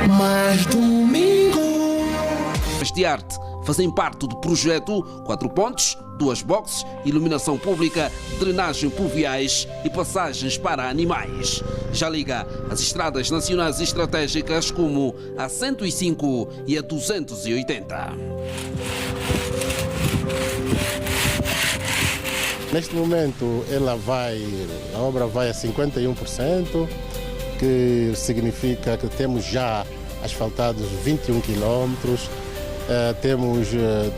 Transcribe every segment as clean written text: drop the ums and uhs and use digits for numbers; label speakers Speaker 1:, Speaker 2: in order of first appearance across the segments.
Speaker 1: Mais domingo.
Speaker 2: De arte fazem parte do projeto 4 pontes, 2 boxes, iluminação pública, drenagem pluviais e passagens para animais. Já liga as estradas nacionais estratégicas como a 105 e a 280.
Speaker 3: Neste momento a obra vai a 51%, que significa que temos já asfaltados 21 quilómetros. Temos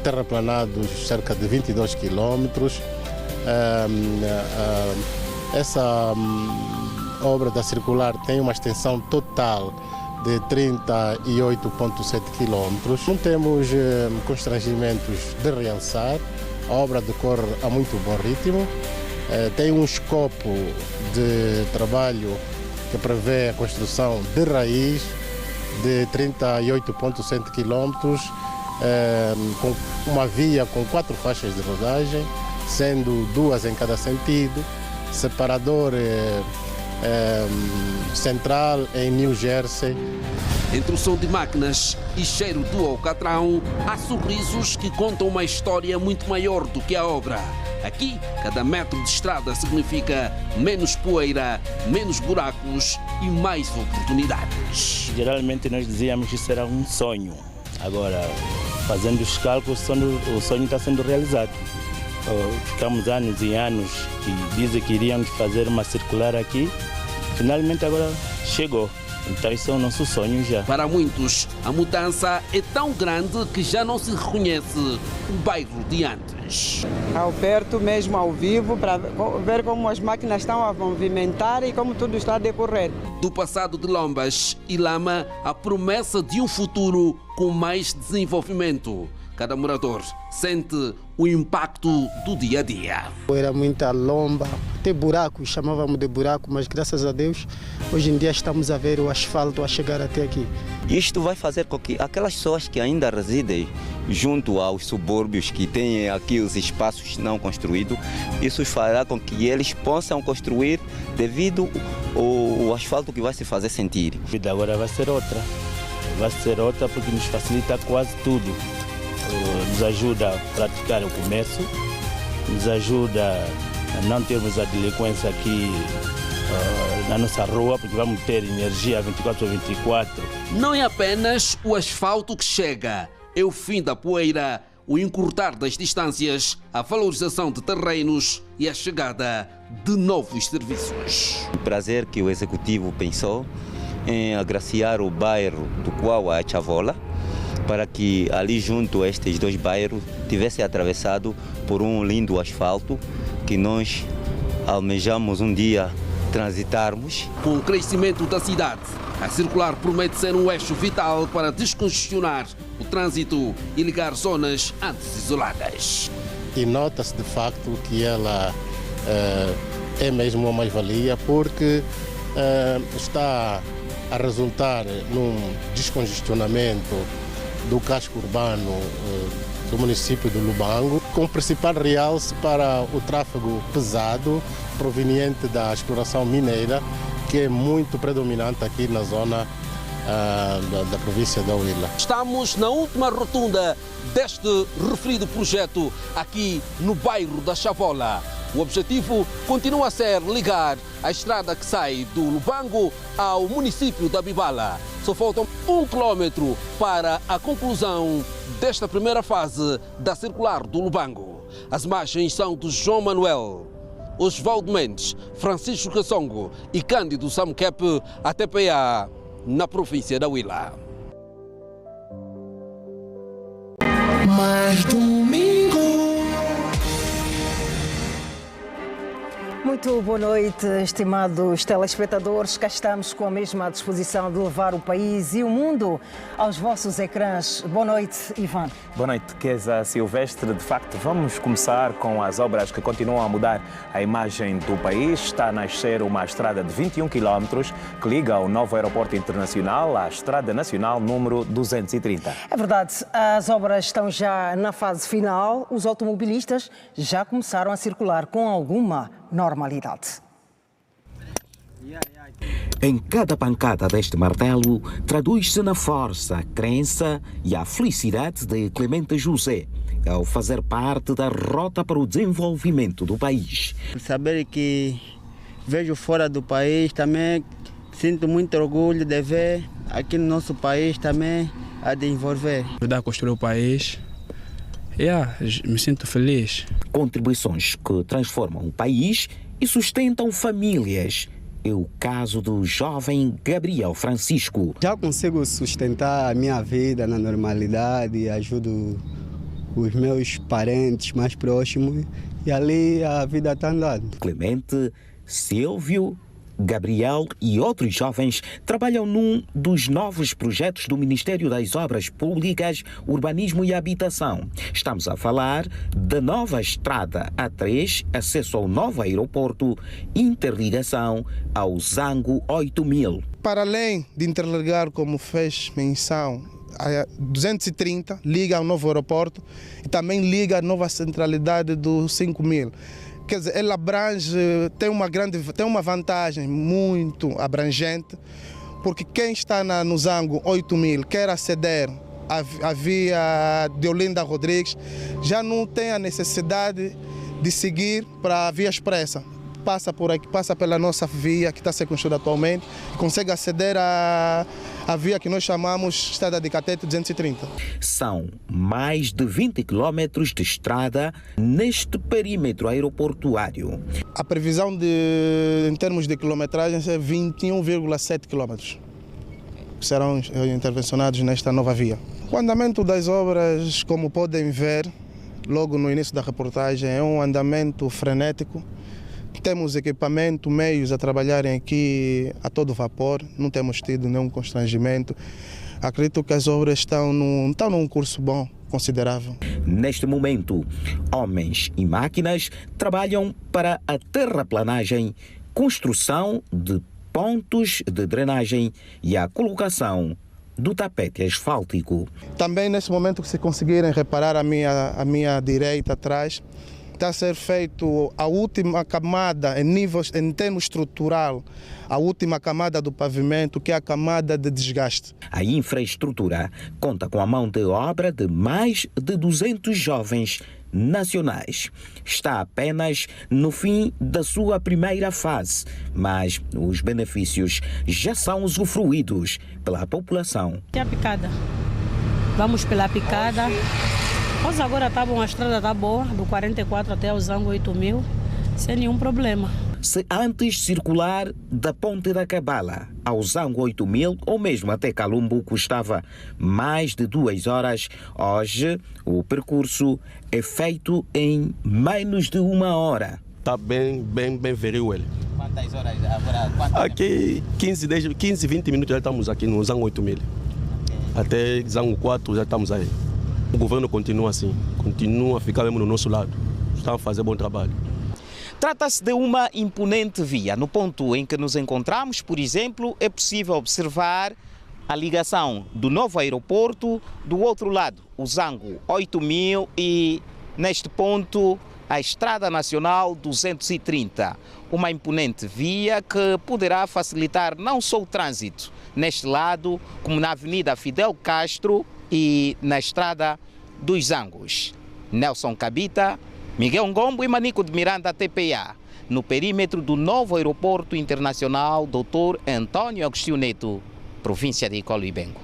Speaker 3: terraplanados cerca de 22 quilómetros. Essa obra da circular tem uma extensão total de 38,7 quilómetros. Não temos constrangimentos de realçar. A obra decorre a muito bom ritmo. Tem um escopo de trabalho que prevê a construção de raiz de 38,7 quilómetros, com uma via com 4 faixas de rodagem, sendo 2 em cada sentido, separador central em New Jersey.
Speaker 2: Entre o som de máquinas e cheiro do alcatrão, há sorrisos que contam uma história muito maior do que a obra. Aqui, cada metro de estrada significa menos poeira, menos buracos e mais oportunidades.
Speaker 4: Geralmente nós dizíamos que isso era um sonho. Agora, fazendo os cálculos, o sonho está sendo realizado. Ficamos anos e anos que dizem que iríamos fazer uma circular aqui. Finalmente agora chegou. Então isso é o nosso sonho já.
Speaker 2: Para muitos, a mudança é tão grande que já não se reconhece o bairro de antes.
Speaker 5: Ao perto, mesmo ao vivo, para ver como as máquinas estão a movimentar e como tudo está a decorrer.
Speaker 2: Do passado de Lombas e Lama, a promessa de um futuro com mais desenvolvimento. Cada morador sente o impacto do dia a dia.
Speaker 6: Era muita lomba, até buraco, chamávamos de buraco, mas graças a Deus, hoje em dia estamos a ver o asfalto a chegar até aqui.
Speaker 7: Isto vai fazer com que aquelas pessoas que ainda residem junto aos subúrbios, que têm aqui os espaços não construídos, isso fará com que eles possam construir devido ao asfalto que vai se fazer sentir.
Speaker 4: A vida agora vai ser outra. Vai ser outra porque nos facilita quase tudo. Nos ajuda a praticar o comércio, nos ajuda a não termos a delinquência aqui na nossa rua, porque vamos ter energia 24/24.
Speaker 2: Não é apenas o asfalto que chega, é o fim da poeira, o encurtar das distâncias, a valorização de terrenos e a chegada de novos serviços.
Speaker 7: O prazer que o Executivo pensou em agraciar o bairro do qual a Chavola, para que ali junto a estes 2 bairros tivesse atravessado por um lindo asfalto que nós almejamos um dia transitarmos.
Speaker 2: Com o crescimento da cidade, a circular promete ser um eixo vital para descongestionar o trânsito e ligar zonas antes isoladas.
Speaker 3: E nota-se de facto que ela é mesmo uma mais-valia, porque está a resultar num descongestionamento do casco urbano do município de Lubango, com o principal realce para o tráfego pesado proveniente da exploração mineira, que é muito predominante aqui na zona da província da Huila.
Speaker 2: Estamos na última rotunda deste referido projeto aqui no bairro da Chavola. O objetivo continua a ser ligar a estrada que sai do Lubango ao município da Bibala. Só faltam 1 quilômetro para a conclusão desta primeira fase da circular do Lubango. As imagens são de João Manuel, Osvaldo Mendes, Francisco Kassongo e Cândido Samuquepe, a TPA, na província da Huila.
Speaker 1: Mais domingo.
Speaker 8: Muito boa noite, estimados telespectadores. Cá estamos com a mesma disposição de levar o país e o mundo aos vossos ecrãs. Boa noite, Ivan.
Speaker 9: Boa noite, Kesa Silvestre. De facto, vamos começar com as obras que continuam a mudar a imagem do país. Está a nascer uma estrada de 21 km que liga o novo aeroporto internacional à Estrada Nacional número 230.
Speaker 8: É verdade, as obras estão já na fase final. Os automobilistas já começaram a circular com alguma normalidade.
Speaker 10: Em cada pancada deste martelo traduz-se na força, crença e a felicidade de Clemente José ao fazer parte da rota para o desenvolvimento do país.
Speaker 6: Saber que vejo fora do país também sinto muito orgulho de ver aqui no nosso país também a desenvolver.
Speaker 11: Ajudar a construir o país. Me sinto feliz.
Speaker 10: Contribuições que transformam o país e sustentam famílias. É o caso do jovem Gabriel Francisco.
Speaker 6: Já consigo sustentar a minha vida na normalidade, ajudo os meus parentes mais próximos e ali a vida está andando.
Speaker 10: Clemente, Silvio, Gabriel e outros jovens trabalham num dos novos projetos do Ministério das Obras Públicas, Urbanismo e Habitação. Estamos a falar da nova estrada A3, acesso ao novo aeroporto, interligação ao Zango 8000.
Speaker 12: Para além de interligar, como fez menção, a 230 liga ao novo aeroporto e também liga a nova centralidade do 5000. Quer dizer, ela abrange, tem uma vantagem muito abrangente, porque quem está no Zango 8000 quer aceder à via de Olinda Rodrigues, já não tem a necessidade de seguir para a via expressa. Passa por aqui, passa pela nossa via que está a ser construída atualmente, e consegue aceder à via que nós chamamos Estrada de Catete 230.
Speaker 10: São mais de 20 quilômetros de estrada neste perímetro aeroportuário.
Speaker 12: A previsão em termos de quilometragem é 21,7 quilômetros que serão intervencionados nesta nova via. O andamento das obras, como podem ver logo no início da reportagem, é um andamento frenético. Temos equipamento, meios a trabalharem aqui a todo vapor, não temos tido nenhum constrangimento. Acredito que as obras estão num curso bom, considerável.
Speaker 10: Neste momento, homens e máquinas trabalham para a terraplanagem, construção de pontos de drenagem e a colocação do tapete asfáltico.
Speaker 12: Também nesse momento, que se conseguirem reparar a minha direita atrás, está a ser feito a última camada em termos estrutural, a última camada do pavimento, que é a camada de desgaste.
Speaker 10: A infraestrutura conta com a mão de obra de mais de 200 jovens nacionais. Está apenas no fim da sua primeira fase, mas os benefícios já são usufruídos pela população.
Speaker 13: É a picada. Vamos pela picada. Mas agora a estrada está boa, do 44 até o Zango 8000, sem nenhum problema.
Speaker 10: Se antes circular da Ponte da Cabala ao Zango 8000 ou mesmo até Calumbo custava mais de 2 horas, hoje o percurso é feito em menos de 1 hora.
Speaker 14: Está bem viril ele.
Speaker 15: Quantas horas agora?
Speaker 14: Aqui 15, 20 minutos já estamos aqui no Zango 8000. Até Zango 4 já estamos aí. O governo continua assim, continua a ficar mesmo no nosso lado. Está a fazer bom trabalho.
Speaker 10: Trata-se de uma imponente via. No ponto em que nos encontramos, por exemplo, é possível observar a ligação do novo aeroporto, do outro lado, o Zango 8000 e, neste ponto, a Estrada Nacional 230. Uma imponente via que poderá facilitar não só o trânsito neste lado, como na Avenida Fidel Castro e na Estrada dos Zangos. Nelson Cabita, Miguel Ngombo e Manico de Miranda, TPA, no perímetro do novo aeroporto internacional Dr. Antônio Agostinho Neto, província de Icolo-Ibengo.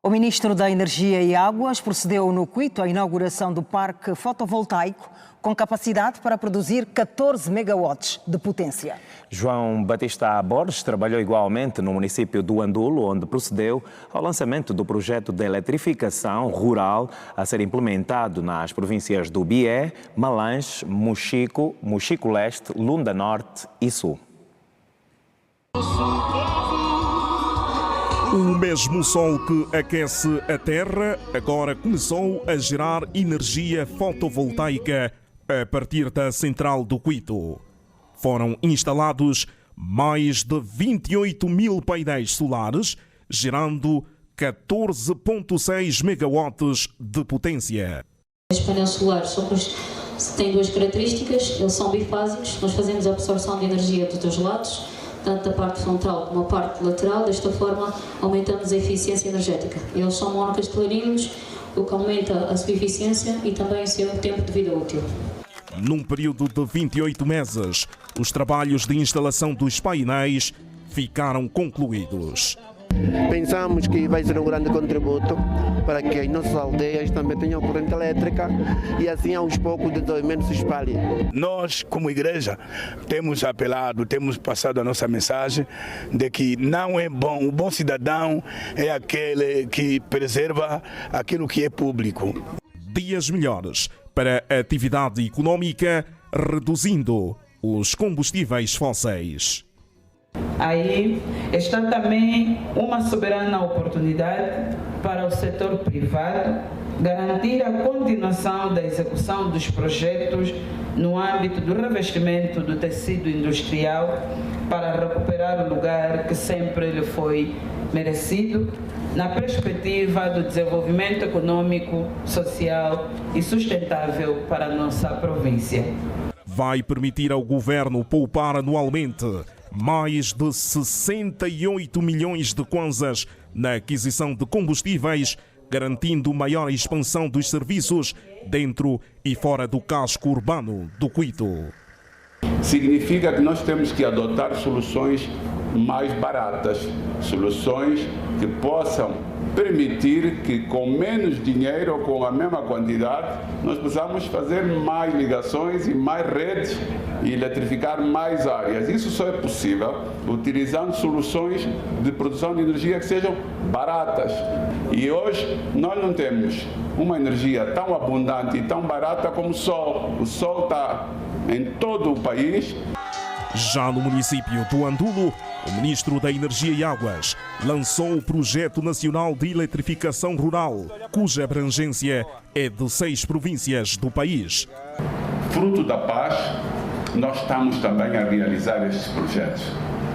Speaker 8: O ministro da Energia e Águas procedeu no Cuito à inauguração do parque fotovoltaico com capacidade para produzir 14 megawatts de potência.
Speaker 9: João Batista Borges trabalhou igualmente no município do Andulo, onde procedeu ao lançamento do projeto de eletrificação rural a ser implementado nas províncias do Bié, Malange, Mochico, Mochico Leste, Lunda Norte e Sul.
Speaker 16: O mesmo sol que aquece a terra agora começou a gerar energia fotovoltaica a partir da central do Cuito. Foram instalados mais de 28 mil painéis solares, gerando 14,6 megawatts de potência.
Speaker 17: Os painéis solares têm duas características, eles são bifásicos, nós fazemos a absorção de energia dos dois lados, tanto da parte frontal como a parte lateral, desta forma aumentamos a eficiência energética. Eles são monocristalininos, o que aumenta a sua eficiência e também o seu tempo de vida útil.
Speaker 16: Num período de 28 meses, os trabalhos de instalação dos painéis ficaram concluídos.
Speaker 18: Pensamos que vai ser um grande contributo para que as nossas aldeias também tenham corrente elétrica e assim aos poucos o desenvolvimento se espalhe.
Speaker 19: Nós, como igreja, temos apelado, temos passado a nossa mensagem de que não é bom, o bom cidadão é aquele que preserva aquilo que é público.
Speaker 16: Dias melhores para a atividade econômica, reduzindo os combustíveis fósseis.
Speaker 20: Aí está também uma soberana oportunidade para o setor privado garantir a continuação da execução dos projetos no âmbito do revestimento do tecido industrial para recuperar o lugar que sempre lhe foi merecido na perspectiva do desenvolvimento econômico, social e sustentável para a nossa província.
Speaker 16: Vai permitir ao governo poupar anualmente mais de 68 milhões de kwanzas na aquisição de combustíveis, garantindo maior expansão dos serviços dentro e fora do casco urbano do Quito.
Speaker 21: Significa que nós temos que adotar soluções mais baratas, soluções que possam permitir que com menos dinheiro ou com a mesma quantidade nós possamos fazer mais ligações e mais redes e eletrificar mais áreas. Isso só é possível utilizando soluções de produção de energia que sejam baratas. E hoje nós não temos uma energia tão abundante e tão barata como o sol. O sol está em todo o país.
Speaker 16: Já no município do Andulo, o ministro da Energia e Águas lançou o Projeto Nacional de Eletrificação Rural, cuja abrangência é de 6 províncias do país.
Speaker 21: Fruto da paz, nós estamos também a realizar estes projetos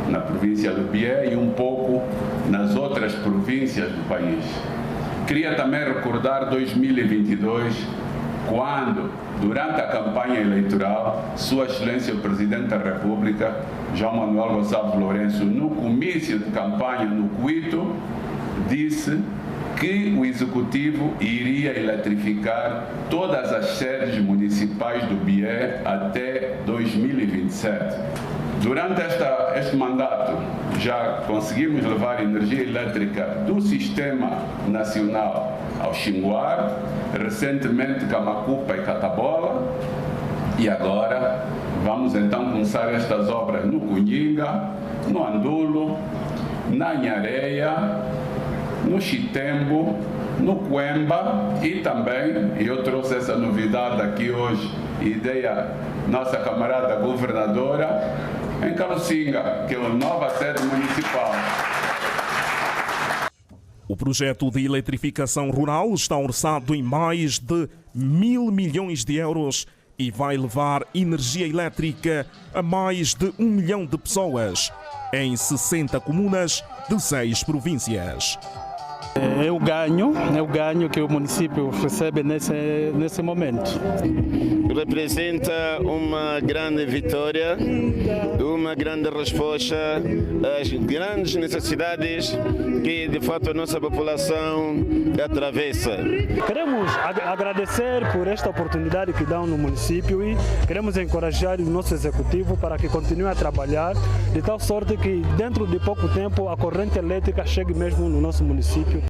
Speaker 21: na província do Bié e um pouco nas outras províncias do país. Queria também recordar 2022, quando, durante a campanha eleitoral, Sua Excelência o Presidente da República, João Manuel Gonçalves Lourenço, no comício de campanha no Quito, disse que o Executivo iria eletrificar todas as sedes municipais do Bié até 2027. Durante este mandato, já conseguimos levar energia elétrica do Sistema Nacional ao Xinguar, recentemente Camacupa e Catabola, e agora vamos então começar estas obras no Cunhinga, no Andulo, na Nhareia, no Chitembo, no Cuemba e também, eu trouxe essa novidade aqui hoje, ideia nossa camarada governadora, em Calucinga, que é a nova sede municipal.
Speaker 16: O projeto de eletrificação rural está orçado em mais de 1.000 milhões de euros e vai levar energia elétrica a mais de 1 milhão de pessoas em 60 comunas de 6 províncias.
Speaker 22: É o ganho que o município recebe nesse momento.
Speaker 23: Representa uma grande vitória, uma grande resposta às grandes necessidades que de fato a nossa população atravessa.
Speaker 22: Queremos agradecer por esta oportunidade que dão no município e queremos encorajar o nosso executivo para que continue a trabalhar de tal sorte que dentro de pouco tempo a corrente elétrica chegue mesmo no nosso município.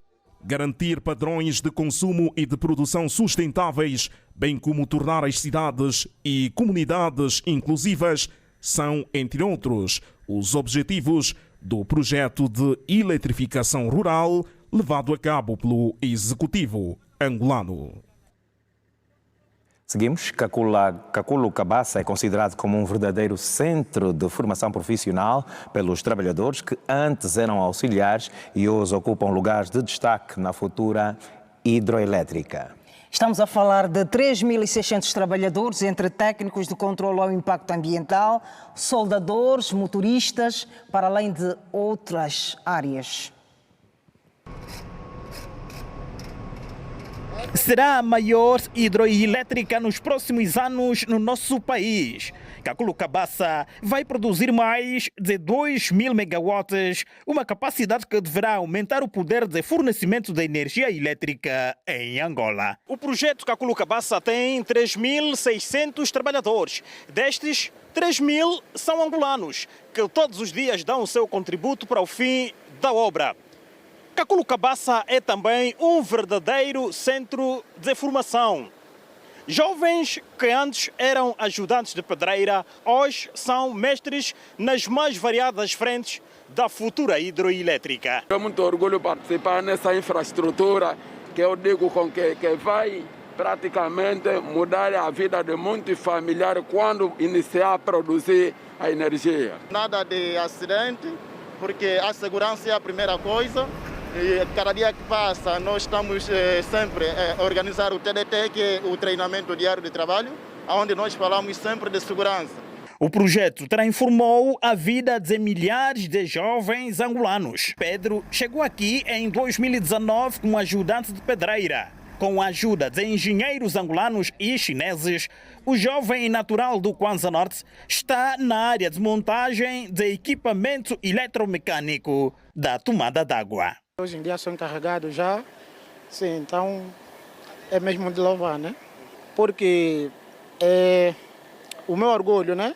Speaker 16: Garantir padrões de consumo e de produção sustentáveis, bem como tornar as cidades e comunidades inclusivas, são, entre outros, os objetivos do projeto de eletrificação rural levado a cabo pelo Executivo angolano.
Speaker 9: Seguimos. Caculo Cabaça é considerado como um verdadeiro centro de formação profissional pelos trabalhadores que antes eram auxiliares e hoje ocupam lugares de destaque na futura hidroelétrica.
Speaker 8: Estamos a falar de 3.600 trabalhadores, entre técnicos de controle ao impacto ambiental, soldadores, motoristas, para além de outras áreas.
Speaker 10: será a maior hidroelétrica nos próximos anos no nosso país. Kakulu Cabaça vai produzir mais de 2.000 megawatts, uma capacidade que deverá aumentar o poder de fornecimento de energia elétrica em Angola. O projeto Kakulu Cabaça tem 3.600 trabalhadores. Destes, 3.000 são angolanos, que todos os dias dão o seu contributo para o fim da obra. Kakulu Cabaça é também um verdadeiro centro de formação. Jovens que antes eram ajudantes de pedreira, hoje são mestres nas mais variadas frentes da futura hidroelétrica.
Speaker 4: É muito orgulho participar nessa infraestrutura que eu digo que vai praticamente mudar a vida de muitos familiares quando iniciar a produzir a energia.
Speaker 5: Nada de acidente, porque a segurança é a primeira coisa. E cada dia que passa, nós estamos sempre a organizar o TDT, que é o treinamento diário de trabalho, onde nós falamos sempre de segurança.
Speaker 10: O projeto transformou a vida de milhares de jovens angolanos. Pedro chegou aqui em 2019 como ajudante de pedreira. Com a ajuda de engenheiros angolanos e chineses, o jovem natural do Kwanza Norte está na área de montagem de equipamento eletromecânico da tomada d'água.
Speaker 7: Hoje em dia sou encarregado já, sim, então é mesmo de louvar, né? Porque o meu orgulho, né?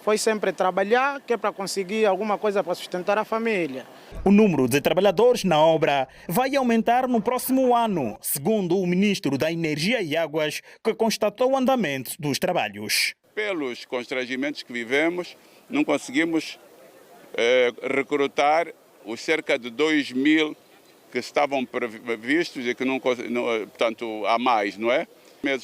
Speaker 7: Foi sempre trabalhar, que é para conseguir alguma coisa para sustentar a família.
Speaker 10: O número de trabalhadores na obra vai aumentar no próximo ano, segundo o ministro da Energia e Águas, que constatou o andamento dos trabalhos.
Speaker 21: Pelos constrangimentos que vivemos, não conseguimos recrutar os cerca de 2.000 que estavam previstos e que portanto, há mais, não é?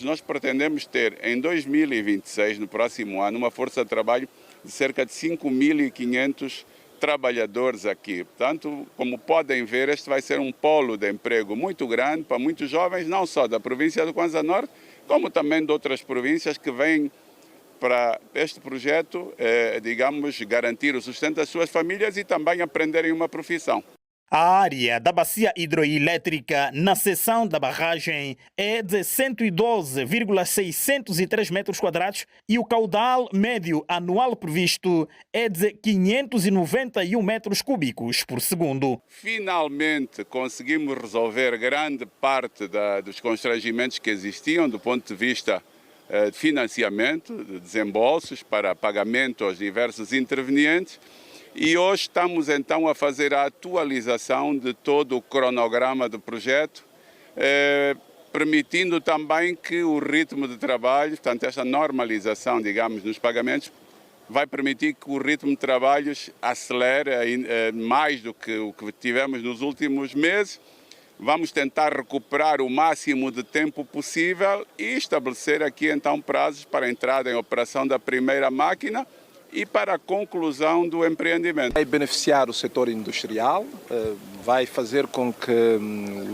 Speaker 21: Nós pretendemos ter em 2026, no próximo ano, uma força de trabalho de cerca de 5.500 trabalhadores aqui. Portanto, como podem ver, este vai ser um polo de emprego muito grande para muitos jovens, não só da província do Kwanza Norte, como também de outras províncias que vêm para este projeto, digamos, garantir o sustento das suas famílias e também aprenderem uma profissão.
Speaker 10: A área da bacia hidroelétrica na seção da barragem é de 112,603 metros quadrados e o caudal médio anual previsto é de 591 metros cúbicos por segundo.
Speaker 21: Finalmente conseguimos resolver grande parte dos constrangimentos que existiam do ponto de vista de financiamento, de desembolsos para pagamento aos diversos intervenientes. E hoje estamos então a fazer a atualização de todo o cronograma do projeto, permitindo também que o ritmo de trabalho, portanto esta normalização, digamos, nos pagamentos, vai permitir que o ritmo de trabalhos acelere mais do que o que tivemos nos últimos meses. Vamos tentar recuperar o máximo de tempo possível e estabelecer aqui então prazos para a entrada em operação da primeira máquina e para a conclusão do empreendimento.
Speaker 24: Vai beneficiar o setor industrial, vai fazer com que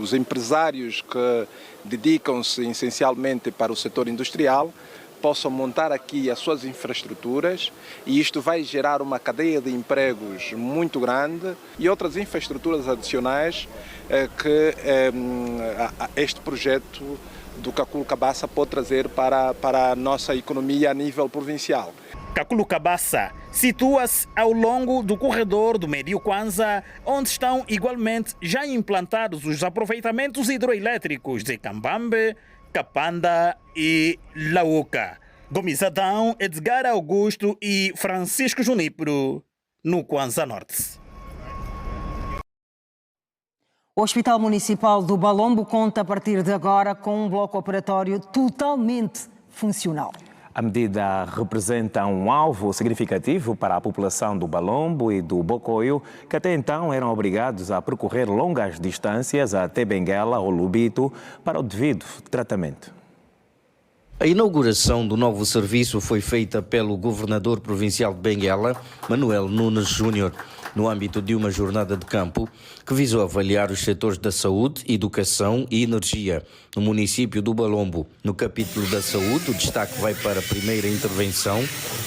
Speaker 24: os empresários que dedicam-se essencialmente para o setor industrial possam montar aqui as suas infraestruturas e isto vai gerar uma cadeia de empregos muito grande e outras infraestruturas adicionais que este projeto do Kakulu Cabaça pode trazer para a nossa economia a nível provincial.
Speaker 10: Kakulu Cabaça situa-se ao longo do corredor do Médio Kwanza, onde estão igualmente já implantados os aproveitamentos hidroelétricos de Cambambe, Capanda e Lauca. Gomes Adão, Edgar Augusto e Francisco Junipero, no Kwanza Norte.
Speaker 8: O Hospital Municipal do Balombo conta a partir de agora com um bloco operatório totalmente funcional.
Speaker 9: A medida representa um alvo significativo para a população do Balombo e do Bocoio, que até então eram obrigados a percorrer longas distâncias até Benguela ou Lubito para o devido tratamento.
Speaker 25: A inauguração do novo serviço foi feita pelo governador provincial de Benguela, Manuel Nunes Júnior, no âmbito de uma jornada de campo que visou avaliar os setores da saúde, educação e energia no município do Balombo. No capítulo da saúde, o destaque vai para a primeira intervenção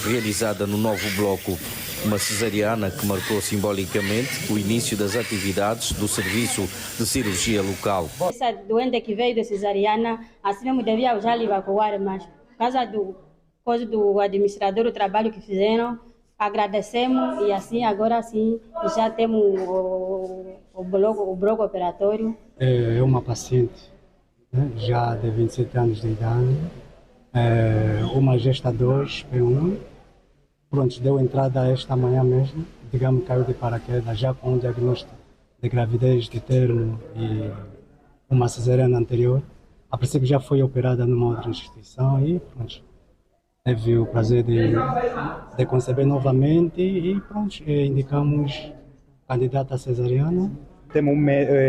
Speaker 25: realizada no novo bloco Uma cesariana que marcou simbolicamente o início das atividades do serviço de cirurgia local.
Speaker 1: Essa doente que veio de cesariana, assim mesmo devia já evacuar, mas por causa do administrador do trabalho que fizeram, agradecemos e assim agora sim já temos o bloco operatório.
Speaker 2: É uma paciente, né, já de 27 anos de idade, uma gesta 2, P1. Pronto, deu entrada esta manhã mesmo, digamos, caiu de paraquedas, já com um diagnóstico de gravidez de termo e uma cesariana anterior. A princípio já foi operada numa outra instituição e pronto, teve o prazer de conceber novamente e pronto, indicamos candidata a cesariana.
Speaker 3: Temos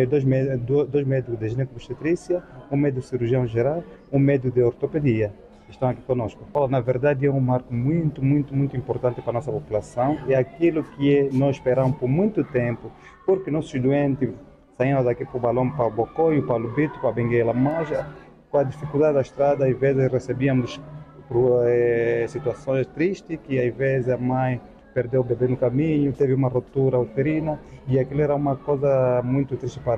Speaker 3: dois médicos de ginecobstetrícia, um médico de cirurgião geral, um médico de ortopedia. Estão aqui conosco. Na verdade é um marco muito importante para a nossa população. É aquilo que nós esperamos por muito tempo, porque nossos doentes saíam daqui para o Balão, para o Bocoio, para o Lubito, para a Benguela, mas com a dificuldade da estrada, às vezes recebíamos situações tristes, que às vezes a mãe perdeu o bebê no caminho, teve uma ruptura uterina, e aquilo era uma coisa muito triste para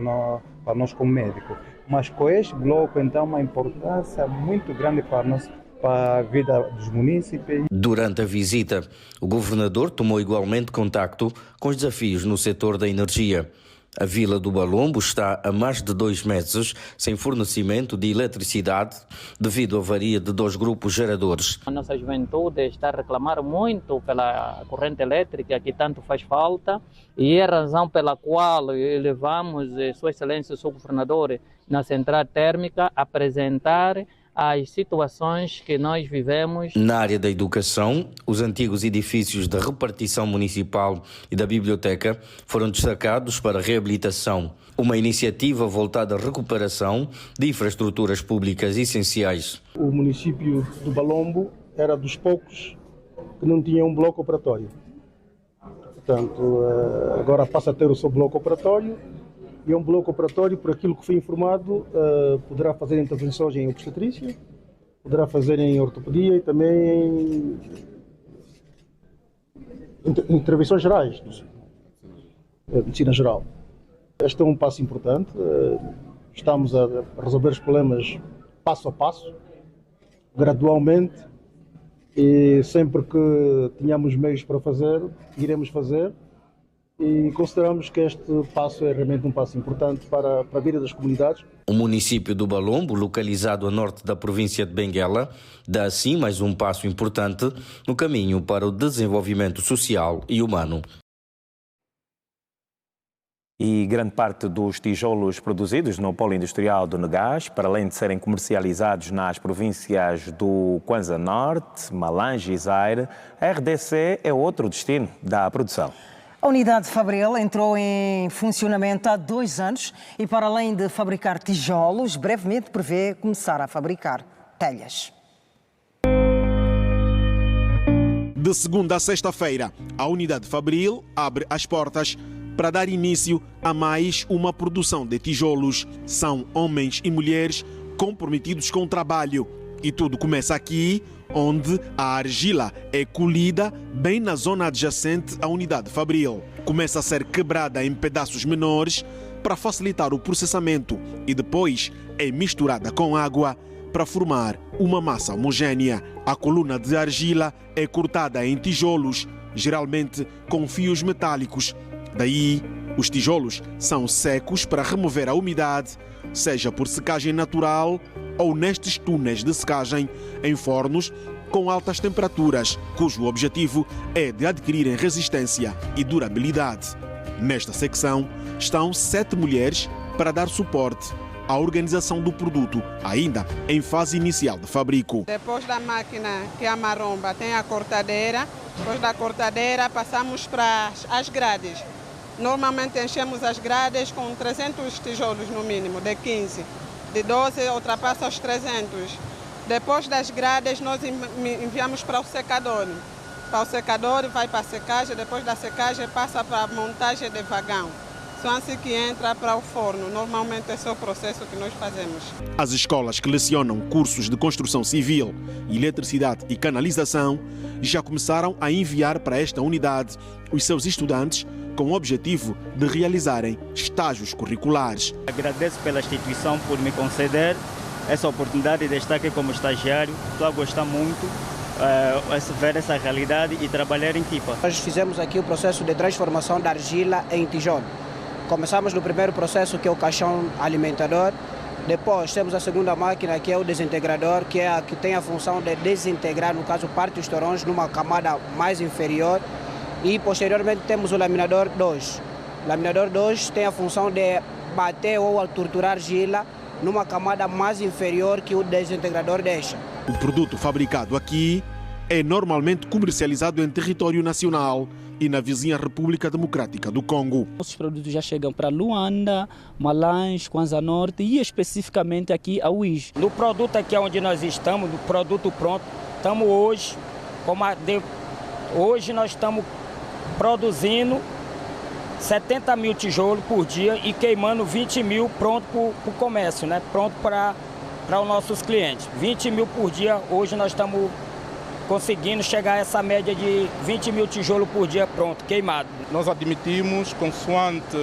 Speaker 3: nós como médicos. Mas com este bloco, então, uma importância muito grande para nós, para a vida dos munícipes.
Speaker 25: Durante a visita, o governador tomou igualmente contacto com os desafios no setor da energia. A Vila do Balombo está há mais de 2 meses sem fornecimento de eletricidade devido à avaria de 2 grupos geradores.
Speaker 6: A nossa juventude está a reclamar muito pela corrente elétrica que tanto faz falta e é a razão pela qual levamos Sua Excelência, o seu governador, na central térmica apresentar as situações que nós vivemos.
Speaker 25: Na área da educação, os antigos edifícios da repartição municipal e da biblioteca foram destacados para reabilitação, uma iniciativa voltada à recuperação de infraestruturas públicas essenciais.
Speaker 2: O município do Balombo era dos poucos que não tinha um bloco operatório. Portanto, agora passa a ter o seu bloco operatório. E é um bloco operatório, por aquilo que foi informado, poderá fazer intervenções em obstetrícia, poderá fazer em ortopedia e também em intervenções gerais, medicina geral. Este é um passo importante, estamos a resolver os problemas passo a passo, gradualmente, e sempre que tenhamos meios para fazer, iremos fazer. E consideramos que este passo é realmente um passo importante para a vida das comunidades.
Speaker 25: O município do Balombo, localizado a norte da província de Benguela, dá assim mais um passo importante no caminho para o desenvolvimento social e humano.
Speaker 9: E grande parte dos tijolos produzidos no polo industrial do Negás, para além de serem comercializados nas províncias do Kwanza Norte, Malange e Zaire, a RDC é outro destino da produção.
Speaker 8: A unidade Fabril entrou em funcionamento há 2 anos e, para além de fabricar tijolos, brevemente prevê começar a fabricar telhas.
Speaker 11: De segunda a sexta-feira, a unidade Fabril abre as portas para dar início a mais uma produção de tijolos. São homens e mulheres comprometidos com o trabalho. E tudo começa aqui, onde a argila é colhida bem na zona adjacente à unidade Fabril. Começa a ser quebrada em pedaços menores para facilitar o processamento e depois é misturada com água para formar uma massa homogénea. A coluna de argila é cortada em tijolos, geralmente com fios metálicos. Daí, os tijolos são secos para remover a umidade, seja por secagem natural ou nestes túneis de secagem em fornos com altas temperaturas, cujo objetivo é de adquirirem resistência e durabilidade. Nesta secção estão 7 mulheres para dar suporte à organização do produto, ainda em fase inicial de fabrico.
Speaker 26: Depois da máquina que é a maromba, tem a cortadeira. Depois da cortadeira passamos para as grades. Normalmente enchemos as grades com 300 tijolos no mínimo, de 15. De 12 ultrapassa os 300. Depois das grades nós enviamos para o secador. Para o secador vai para a secagem, depois da secagem passa para a montagem de vagão. consoante que entra para o forno. Normalmente esse é o processo que nós fazemos.
Speaker 11: As escolas que lecionam cursos de construção civil, eletricidade e canalização já começaram a enviar para esta unidade os seus estudantes com o objetivo de realizarem estágios curriculares.
Speaker 12: Agradeço pela instituição por me conceder essa oportunidade de estar aqui como estagiário. Estou a gostar muito ver essa realidade e trabalhar em equipa.
Speaker 13: Nós fizemos aqui o processo de transformação da argila em tijolo. Começamos no primeiro processo, que é o caixão alimentador. Depois temos a segunda máquina, que é o desintegrador, que é a que tem a função de desintegrar, no caso, parte dos torões numa camada mais inferior. E posteriormente temos o laminador 2. O laminador 2 tem a função de bater ou torturar argila numa camada mais inferior que o desintegrador deixa.
Speaker 11: O produto fabricado aqui é normalmente comercializado em território nacional e na vizinha República Democrática do Congo.
Speaker 14: Nossos produtos já chegam para Luanda, Malães, Kwanza Norte e especificamente aqui a UIS.
Speaker 15: No produto aqui onde nós estamos, no produto pronto, estamos hoje nós estamos produzindo 70 mil tijolos por dia e queimando 20 mil pronto para o comércio, né? Pronto para os nossos clientes. 20 mil por dia, hoje nós estamos conseguindo chegar a essa média de 20 mil tijolos por dia pronto, queimado.
Speaker 17: Nós admitimos consoante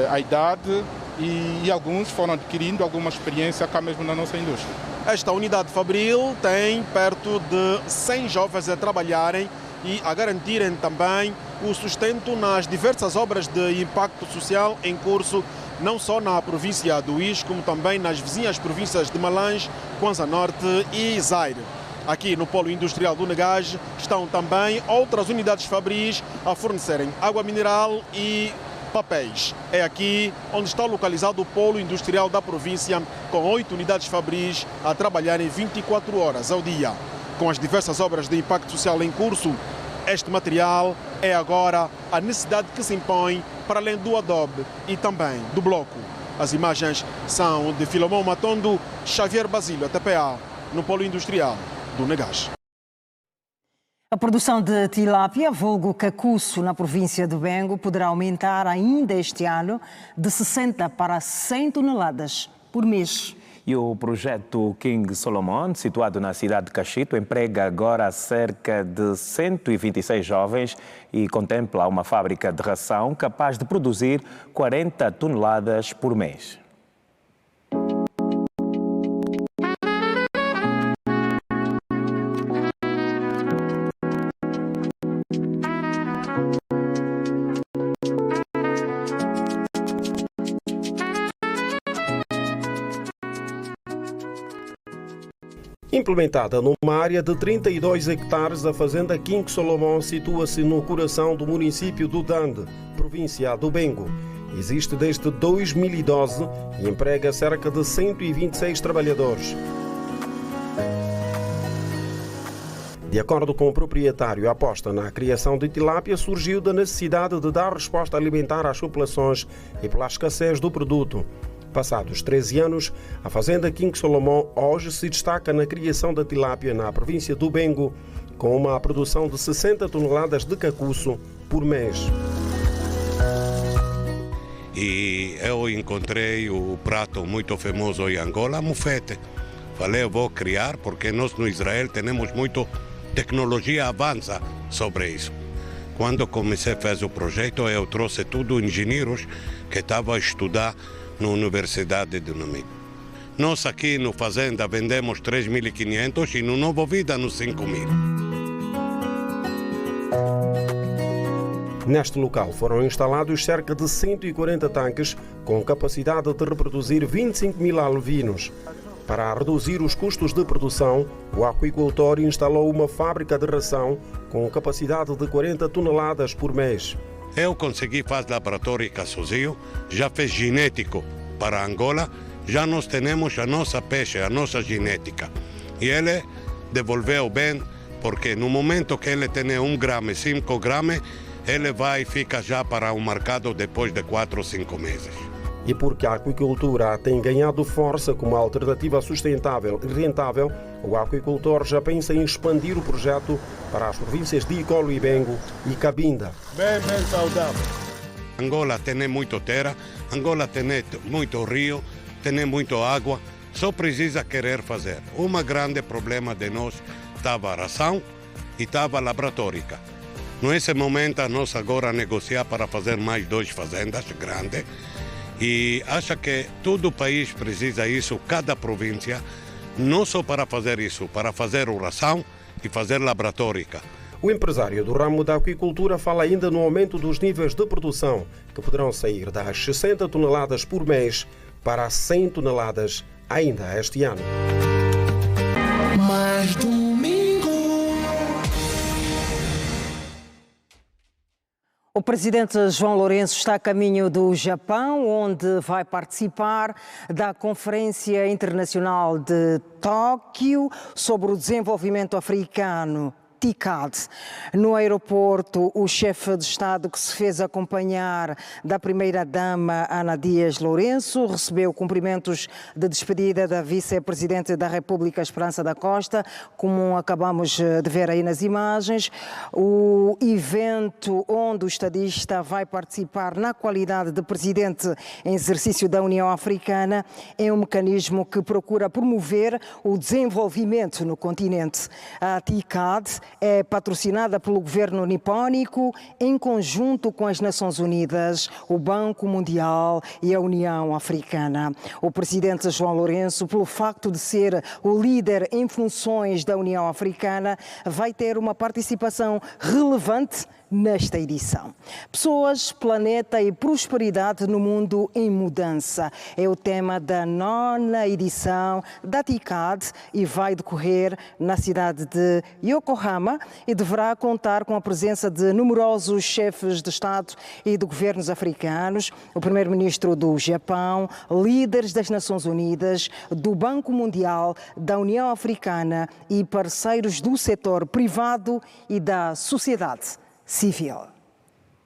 Speaker 17: a idade e alguns foram adquirindo alguma experiência cá mesmo na nossa indústria.
Speaker 11: Esta unidade fabril tem perto de 100 jovens a trabalharem e a garantirem também o sustento nas diversas obras de impacto social em curso, não só na província do Uís, como também nas vizinhas províncias de Malães, Kwanza Norte e Zaire. Aqui no polo industrial do Negage estão também outras unidades fabris a fornecerem água mineral e papéis. É aqui onde está localizado o polo industrial da província, com 8 unidades fabris a trabalharem 24 horas ao dia. Com as diversas obras de impacto social em curso, este material é agora a necessidade que se impõe para além do adobe e também do bloco. As imagens são de Filomão Matondo, Xavier Basílio, TPA, no polo industrial do Negage.
Speaker 8: A produção de tilápia, vulgo cacuço, na província de Bengo, poderá aumentar ainda este ano de 60 para 100 toneladas por mês.
Speaker 9: E o projeto King Solomon, situado na cidade de Cachito, emprega agora cerca de 126 jovens e contempla uma fábrica de ração capaz de produzir 40 toneladas por mês.
Speaker 18: Implementada numa área de 32 hectares, a fazenda King Solomon situa-se no coração do município do Dande, província do Bengo. Existe desde 2012 e emprega cerca de 126 trabalhadores. De acordo com o proprietário, a aposta na criação de tilápia surgiu da necessidade de dar resposta alimentar às populações e pela escassez do produto. Passados 13 anos, a fazenda King Solomon hoje se destaca na criação da tilápia na província do Bengo, com uma produção de 60 toneladas de cacuço por mês.
Speaker 27: E eu encontrei o prato muito famoso em Angola, mufete. Falei, eu vou criar, porque nós no Israel temos muito tecnologia avança sobre isso. Quando comecei a fazer o projeto, eu trouxe tudo engenheiros que estavam a estudar na Universidade de Namibe. Nós aqui no Fazenda vendemos 3.500 e no Novo Vida nos 5.000.
Speaker 18: Neste local foram instalados cerca de 140 tanques com capacidade de reproduzir 25.000 alevinos. Para reduzir os custos de produção, o aquicultor instalou uma fábrica de ração com capacidade de 40 toneladas por mês.
Speaker 27: Eu consegui fazer laboratório sozinho, já fiz genético para Angola, já nós temos a nossa peixe, a nossa genética. E ele devolveu bem, porque no momento que ele tem 1 grama e 5 gramas, ele vai ficar já para o mercado depois de 4 ou 5 meses.
Speaker 18: E porque a aquicultura tem ganhado força como alternativa sustentável e rentável, o aquicultor já pensa em expandir o projeto para as províncias de Icolo e Bengo e Cabinda.
Speaker 27: Bem saudável. Angola tem muito terra, Angola tem muito rio, tem muito água, só precisa querer fazer. Um grande problema de nós estava a ração e estava a laboratórica. Nesse momento, nós agora negociar para fazer mais 2 fazendas grandes e acho que todo o país precisa isso, cada província, não só para fazer isso, para fazer a ração e fazer laboratórica.
Speaker 18: O empresário do ramo da aquicultura fala ainda no aumento dos níveis de produção, que poderão sair das 60 toneladas por mês para 100 toneladas ainda este ano.
Speaker 4: Mais domingo.
Speaker 8: O presidente João Lourenço está a caminho do Japão, onde vai participar da Conferência Internacional de Tóquio sobre o Desenvolvimento Africano, TICAD. No aeroporto, o chefe de Estado, que se fez acompanhar da primeira-dama Ana Dias Lourenço, recebeu cumprimentos de despedida da vice-presidente da República, Esperança da Costa, como acabamos de ver aí nas imagens. O evento onde o estadista vai participar na qualidade de presidente em exercício da União Africana é um mecanismo que procura promover o desenvolvimento no continente. A TICAD é patrocinada pelo governo nipónico em conjunto com as Nações Unidas, o Banco Mundial e a União Africana. O presidente João Lourenço, pelo facto de ser o líder em funções da União Africana, vai ter uma participação relevante nesta edição. Pessoas, planeta e prosperidade no mundo em mudança é o tema da 9ª edição da TICAD e vai decorrer na cidade de Yokohama e deverá contar com a presença de numerosos chefes de Estado e de governos africanos, o primeiro-ministro do Japão, líderes das Nações Unidas, do Banco Mundial, da União Africana e parceiros do setor privado e da sociedade civil.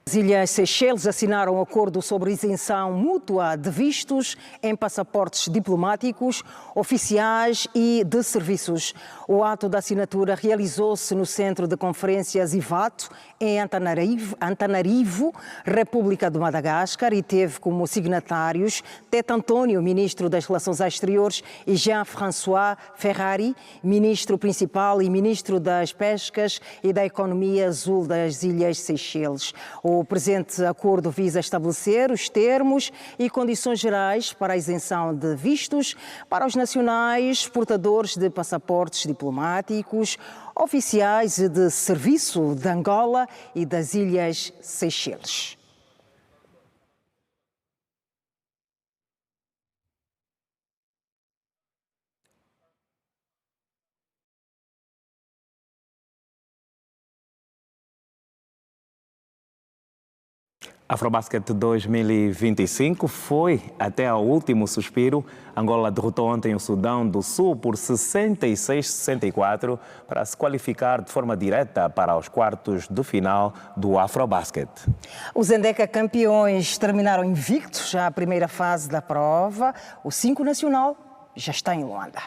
Speaker 8: As Ilhas Seychelles assinaram um acordo sobre isenção mútua de vistos em passaportes diplomáticos, oficiais e de serviços. O ato da assinatura realizou-se no Centro de Conferências Ivato, em Antananarivo, República de Madagascar, e teve como signatários Tete António, ministro das Relações Exteriores, e Jean-François Ferrari, ministro principal e ministro das Pescas e da Economia Azul das Ilhas Seychelles. O presente acordo visa estabelecer os termos e condições gerais para a isenção de vistos para os nacionais portadores de passaportes diplomáticos, oficiais e de serviço de Angola e das Ilhas Seychelles.
Speaker 9: Afrobasket 2025 foi até ao último suspiro. Angola derrotou ontem o Sudão do Sul por 66-64 para se qualificar de forma direta para os quartos de final do Afrobasket.
Speaker 8: Os Endeca campeões terminaram invictos já a primeira fase da prova. O 5 nacional já está em Luanda.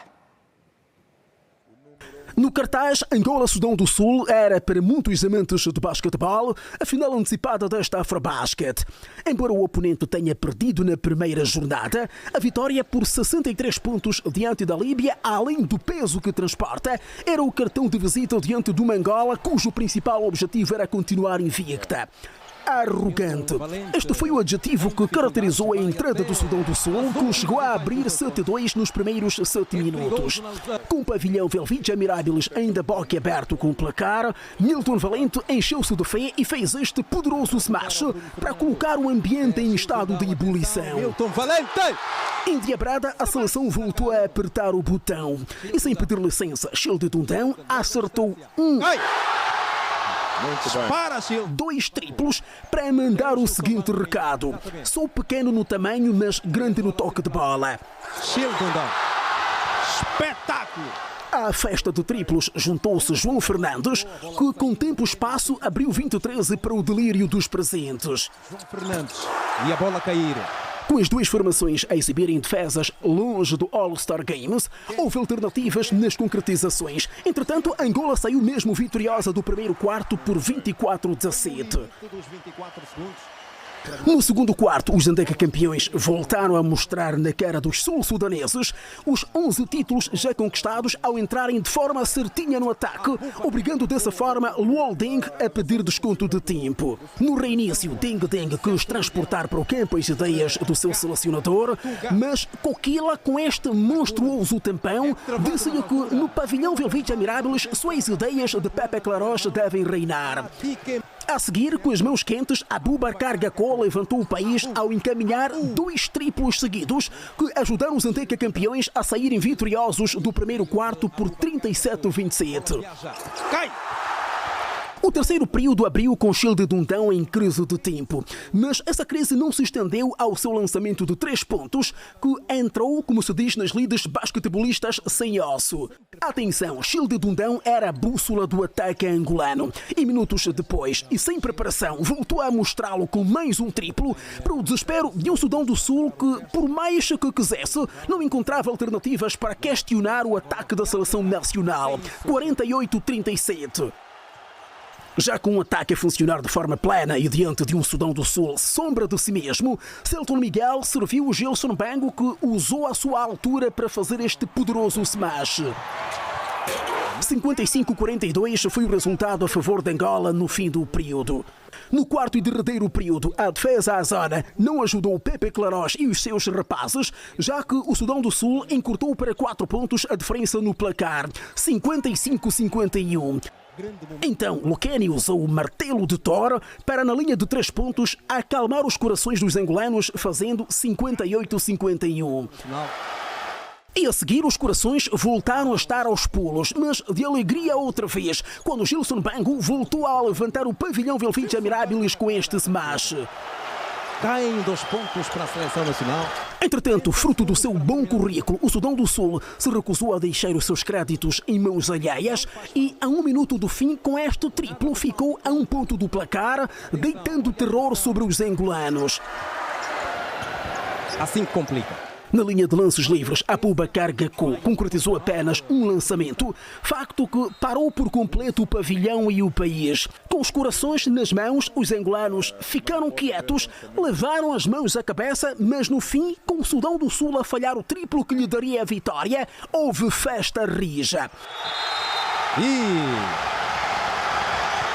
Speaker 5: No cartaz, Angola-Sudão do Sul era, para muitos amantes de basquetebol, a final antecipada desta Afrobasket. Embora o oponente tenha perdido na primeira jornada, a vitória por 63 pontos diante da Líbia, além do peso que transporta, era o cartão de visita diante de uma Angola cujo principal objetivo era continuar invicta. Arrogante. Este foi o adjetivo que caracterizou a entrada do Sudão do Sul, que chegou a abrir 7-2 nos primeiros 7 minutos. Com o pavilhão Velvidia Mirabilis ainda boquiaberto com o placar, Milton Valente encheu-se de fé e fez este poderoso smash para colocar o ambiente em estado de ebulição.
Speaker 16: Milton Valente!
Speaker 5: Endiabrada, a seleção voltou a apertar o botão e, sem pedir licença, Chile de Tundão acertou dois triplos para mandar o seguinte recado: sou pequeno no tamanho, mas grande no toque de bola.
Speaker 16: Espetáculo!
Speaker 5: À festa de triplos juntou-se João Fernandes, que com tempo e espaço abriu 20-13 para o delírio dos presentes.
Speaker 16: João Fernandes e a bola cair.
Speaker 5: Com as duas formações a exibirem defesas longe do All-Star Games, houve alternativas nas concretizações. Entretanto, Angola saiu mesmo vitoriosa do primeiro quarto por 24-17. No segundo quarto, os Zandeka campeões voltaram a mostrar na cara dos sul-sudaneses os 11 títulos já conquistados ao entrarem de forma certinha no ataque, obrigando dessa forma Luol Deng a pedir desconto de tempo. No reinício, Deng quis transportar para o campo as ideias do seu selecionador, mas Coquila, com este monstruoso tampão, disse-lhe que no pavilhão Velvite Mirabilis suas ideias de Pepe Claros devem reinar. A seguir, com as mãos quentes, Abubakar Gakol levantou o país ao encaminhar 2 triplos seguidos que ajudaram os Anteca campeões a saírem vitoriosos do primeiro quarto por 37-27. O terceiro período abriu com Childe Dundão em crise de tempo, mas essa crise não se estendeu ao seu lançamento de 3 pontos, que entrou, como se diz nas lides basquetebolistas, sem osso. Atenção, Childe Dundão era a bússola do ataque angolano e minutos depois, e sem preparação, voltou a mostrá-lo com mais um triplo para o desespero de um Sudão do Sul que, por mais que quisesse, não encontrava alternativas para questionar o ataque da seleção nacional. 48-37. Já com o ataque a funcionar de forma plena e diante de um Sudão do Sul sombra de si mesmo, Celton Miguel serviu o Gilson Bango, que usou a sua altura para fazer este poderoso smash. 55-42 foi o resultado a favor de Angola no fim do período. No quarto e derradeiro período, a defesa à zona não ajudou Pepe Claros e os seus rapazes, já que o Sudão do Sul encurtou para 4 pontos a diferença no placar, 55-51. Então, Luqueni usou o martelo de Thor para, na linha de 3 pontos, acalmar os corações dos angolanos, fazendo 58-51. E a seguir, os corações voltaram a estar aos pulos, mas de alegria outra vez, quando Gilson Bango voltou a levantar o pavilhão Velvite Mirabilis com este smash.
Speaker 16: Caem 2 pontos para a seleção nacional.
Speaker 5: Entretanto, fruto do seu bom currículo, o Sudão do Sul se recusou a deixar os seus créditos em mãos alheias e, a 1 minuto do fim, com este triplo, ficou a 1 ponto do placar, deitando terror sobre os angolanos.
Speaker 16: Assim que complica.
Speaker 5: Na linha de lances livres, Abubakar Gakol concretizou apenas um lançamento, facto que parou por completo o pavilhão e o país. Com os corações nas mãos, os angolanos ficaram quietos, levaram as mãos à cabeça, mas no fim, com o Sudão do Sul a falhar o triplo que lhe daria a vitória, houve festa rija.
Speaker 16: E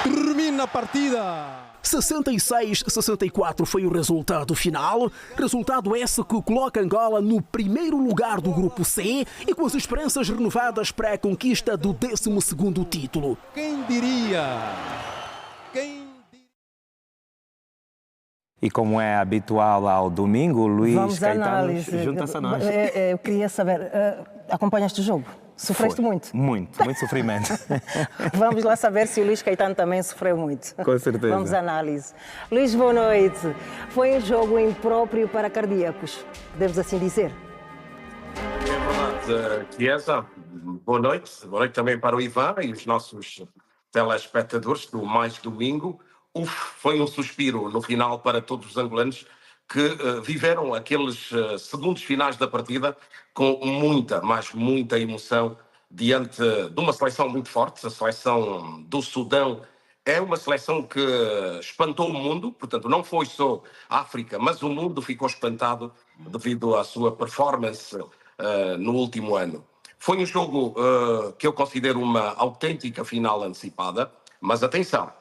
Speaker 16: termina a partida.
Speaker 5: 66-64 foi o resultado final, resultado esse que coloca Angola no primeiro lugar do grupo C e com as esperanças renovadas para a conquista do 12º título.
Speaker 16: Quem diria?
Speaker 9: E como é habitual ao domingo, Luís
Speaker 8: Vamos
Speaker 9: Caetano junta-se a nós.
Speaker 8: Eu queria saber, acompanhaste o jogo? Sofreste muito?
Speaker 9: Muito sofrimento.
Speaker 8: Vamos lá saber se o Luís Caetano também sofreu muito.
Speaker 9: Com certeza.
Speaker 8: Vamos à análise. Luís, boa noite. Foi um jogo impróprio para cardíacos, podemos assim dizer?
Speaker 4: É verdade, Chiesa. Boa noite também para o Ivan e os nossos telespectadores do Mais Domingo. Foi um suspiro no final para todos os angolanos que viveram aqueles segundos finais da partida com muita emoção diante de uma seleção muito forte. A seleção do Sudão é uma seleção que espantou o mundo, portanto não foi só a África, mas o mundo ficou espantado devido à sua performance no último ano. Foi um jogo que eu considero uma autêntica final antecipada, mas atenção,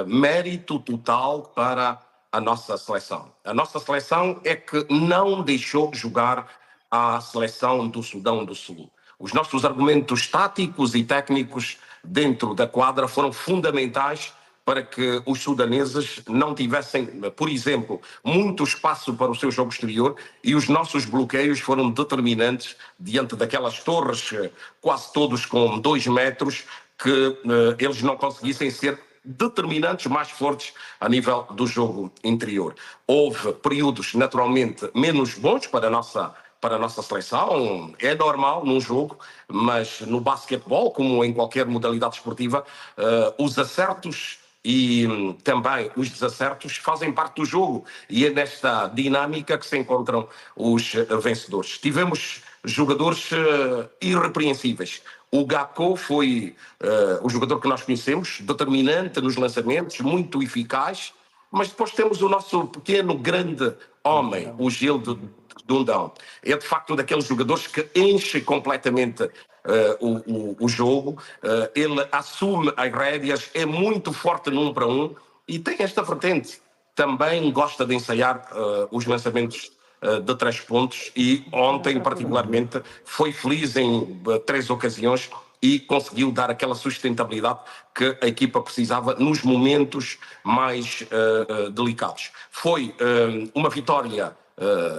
Speaker 4: mérito total para a nossa seleção. A nossa seleção é que não deixou jogar a seleção do Sudão do Sul. Os nossos argumentos táticos e técnicos dentro da quadra foram fundamentais para que os sudaneses não tivessem, por exemplo, muito espaço para o seu jogo exterior, e os nossos bloqueios foram determinantes diante daquelas torres, quase todos com 2 metros, que eles não conseguissem ser determinantes, mais fortes a nível do jogo interior. Houve períodos naturalmente menos bons para a nossa seleção, é normal num jogo, mas no basquetebol, como em qualquer modalidade esportiva, os acertos e também os desacertos fazem parte do jogo, e é nesta dinâmica que se encontram os vencedores. Tivemos jogadores irrepreensíveis. O Gakol foi o jogador que nós conhecemos, determinante nos lançamentos, muito eficaz, mas depois temos o nosso pequeno, grande homem, o Gil de Dundão. É de facto daqueles jogadores que enche completamente o jogo, ele assume as rédeas, é muito forte no 1 para 1 e tem esta vertente. Também gosta de ensaiar os lançamentos de 3 pontos e ontem, particularmente, foi feliz em 3 ocasiões e conseguiu dar aquela sustentabilidade que a equipa precisava nos momentos mais delicados. Foi uma vitória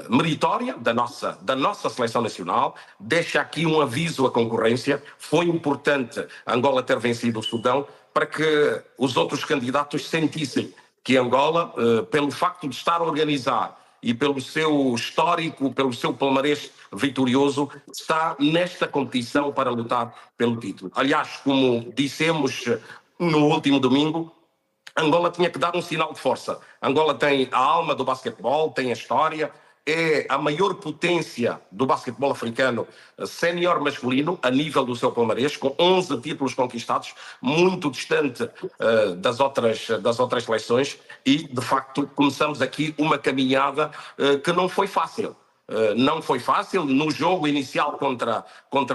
Speaker 4: meritória da nossa seleção nacional. Deixa aqui um aviso à concorrência. Foi importante Angola ter vencido o Sudão para que os outros candidatos sentissem que Angola, pelo facto de estar a organizar e pelo seu histórico, pelo seu palmarés vitorioso, está nesta competição para lutar pelo título. Aliás, como dissemos no último domingo, Angola tinha que dar um sinal de força. Angola tem a alma do basquetebol, tem a história, é a maior potência do basquetebol africano sénior masculino a nível do seu palmarés, com 11 títulos conquistados, muito distante das outras seleções e, de facto, começamos aqui uma caminhada que não foi fácil. Não foi fácil. No jogo inicial contra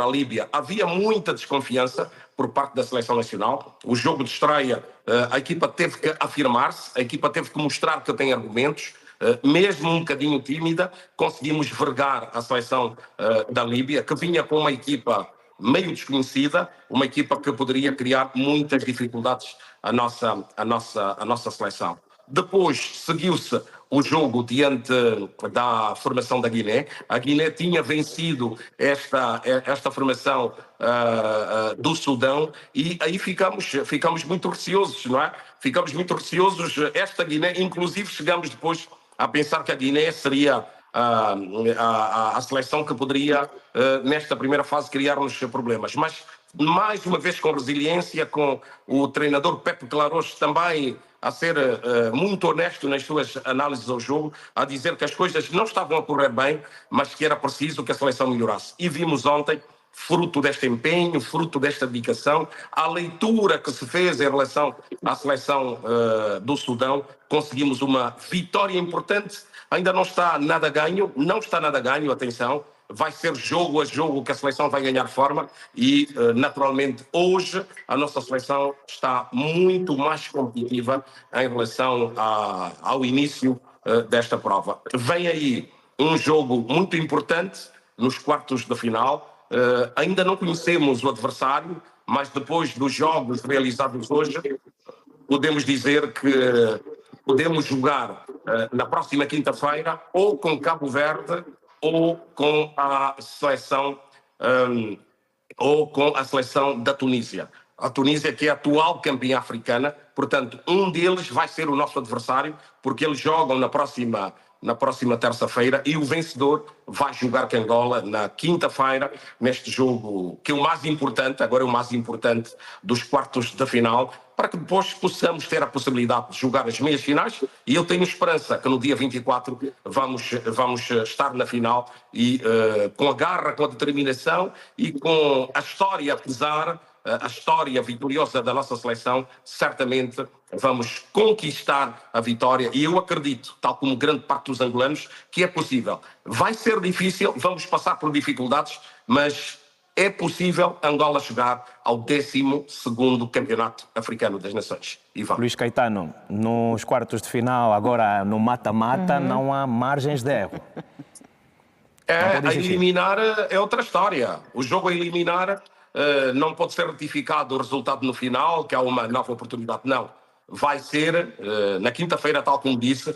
Speaker 4: a Líbia havia muita desconfiança por parte da seleção nacional. O jogo de estreia, a equipa teve que afirmar-se, a equipa teve que mostrar que tem argumentos. Mesmo um bocadinho tímida, conseguimos vergar a seleção da Líbia, que vinha com uma equipa meio desconhecida, uma equipa que poderia criar muitas dificuldades à nossa seleção. Depois seguiu-se o jogo diante da formação da Guiné. A Guiné tinha vencido esta formação do Sudão e aí ficamos muito receosos, não é? Ficamos muito receosos. Esta Guiné, inclusive chegamos depois a pensar que a Guiné seria a seleção que poderia, nesta primeira fase, criar-nos problemas. Mas, mais uma vez, com resiliência, com o treinador Pepe Claros também a ser muito honesto nas suas análises ao jogo, a dizer que as coisas não estavam a correr bem, mas que era preciso que a seleção melhorasse. E vimos ontem, fruto deste empenho, fruto desta dedicação, a leitura que se fez em relação à seleção do Sudão, conseguimos uma vitória importante. Ainda não está nada ganho, atenção, vai ser jogo a jogo que a seleção vai ganhar forma e, naturalmente, hoje a nossa seleção está muito mais competitiva em relação ao início desta prova. Vem aí um jogo muito importante nos quartos de final. Ainda não conhecemos o adversário, mas depois dos jogos realizados hoje, podemos dizer que podemos jogar na próxima quinta-feira ou com Cabo Verde ou com a seleção da Tunísia. A Tunísia, que é a atual campeã africana, portanto, um deles vai ser o nosso adversário, porque eles jogam na próxima terça-feira e o vencedor vai jogar com Angola na quinta-feira, neste jogo que é o mais importante, agora é o mais importante dos quartos de final, para que depois possamos ter a possibilidade de jogar as meias finais e eu tenho esperança que no dia 24 vamos estar na final e com a garra, com a determinação e com a história, apesar a história vitoriosa da nossa seleção, certamente vamos conquistar a vitória e eu acredito, tal como grande parte dos angolanos, que é possível. Vai ser difícil, vamos passar por dificuldades, mas é possível Angola chegar ao 12º Campeonato Africano das Nações.
Speaker 9: Luís Caetano, nos quartos de final, agora no mata-mata, não há margens de erro.
Speaker 4: A eliminar é outra história. O jogo a eliminar não pode ser retificado o resultado no final, que há uma nova oportunidade. Não. Vai ser, na quinta-feira, tal como disse,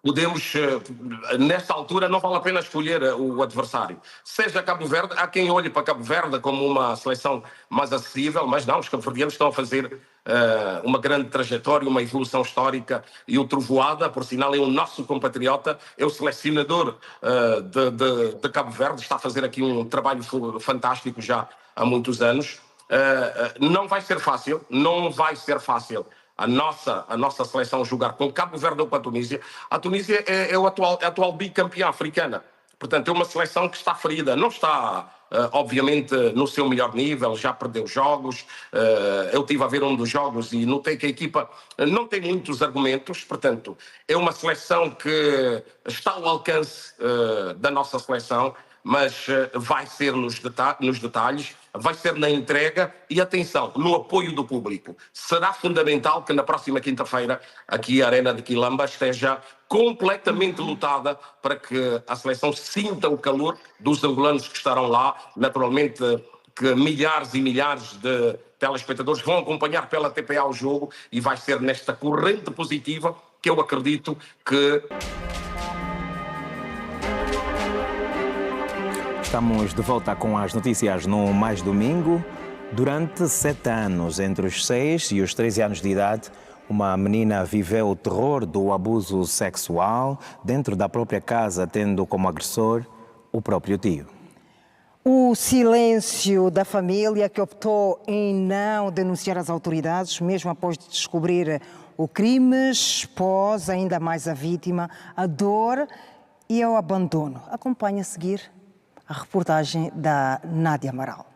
Speaker 4: podemos, nesta altura, não vale a pena escolher o adversário. Seja Cabo Verde, há quem olhe para Cabo Verde como uma seleção mais acessível, mas não, os cabo-verdianos estão a fazer uma grande trajetória, uma evolução histórica e o Trovoada, por sinal, é o nosso compatriota, é o selecionador de Cabo Verde, está a fazer aqui um trabalho fantástico já há muitos anos. Não vai ser fácil, a nossa seleção jogar com Cabo Verde ou com a Tunísia. A Tunísia é a atual bicampeã africana. Portanto, é uma seleção que está ferida, não está obviamente, no seu melhor nível, já perdeu jogos. Eu estive a ver um dos jogos e notei que a equipa não tem muitos argumentos, portanto, é uma seleção que está ao alcance da nossa seleção, mas vai ser nos detalhes, vai ser na entrega e, atenção, no apoio do público. Será fundamental que na próxima quinta-feira aqui a Arena de Quilamba esteja completamente lotada para que a seleção sinta o calor dos angolanos que estarão lá. Naturalmente que milhares e milhares de telespectadores vão acompanhar pela TPA o jogo e vai ser nesta corrente positiva que eu acredito que...
Speaker 9: Estamos de volta com as notícias no Mais Domingo. Durante 7 anos, entre os 6 e os 13 anos de idade, uma menina viveu o terror do abuso sexual dentro da própria casa, tendo como agressor o próprio tio.
Speaker 8: O silêncio da família, que optou em não denunciar as autoridades, mesmo após descobrir o crime, expôs ainda mais a vítima, a dor e ao abandono. Acompanhe a seguir a reportagem da Nádia Amaral.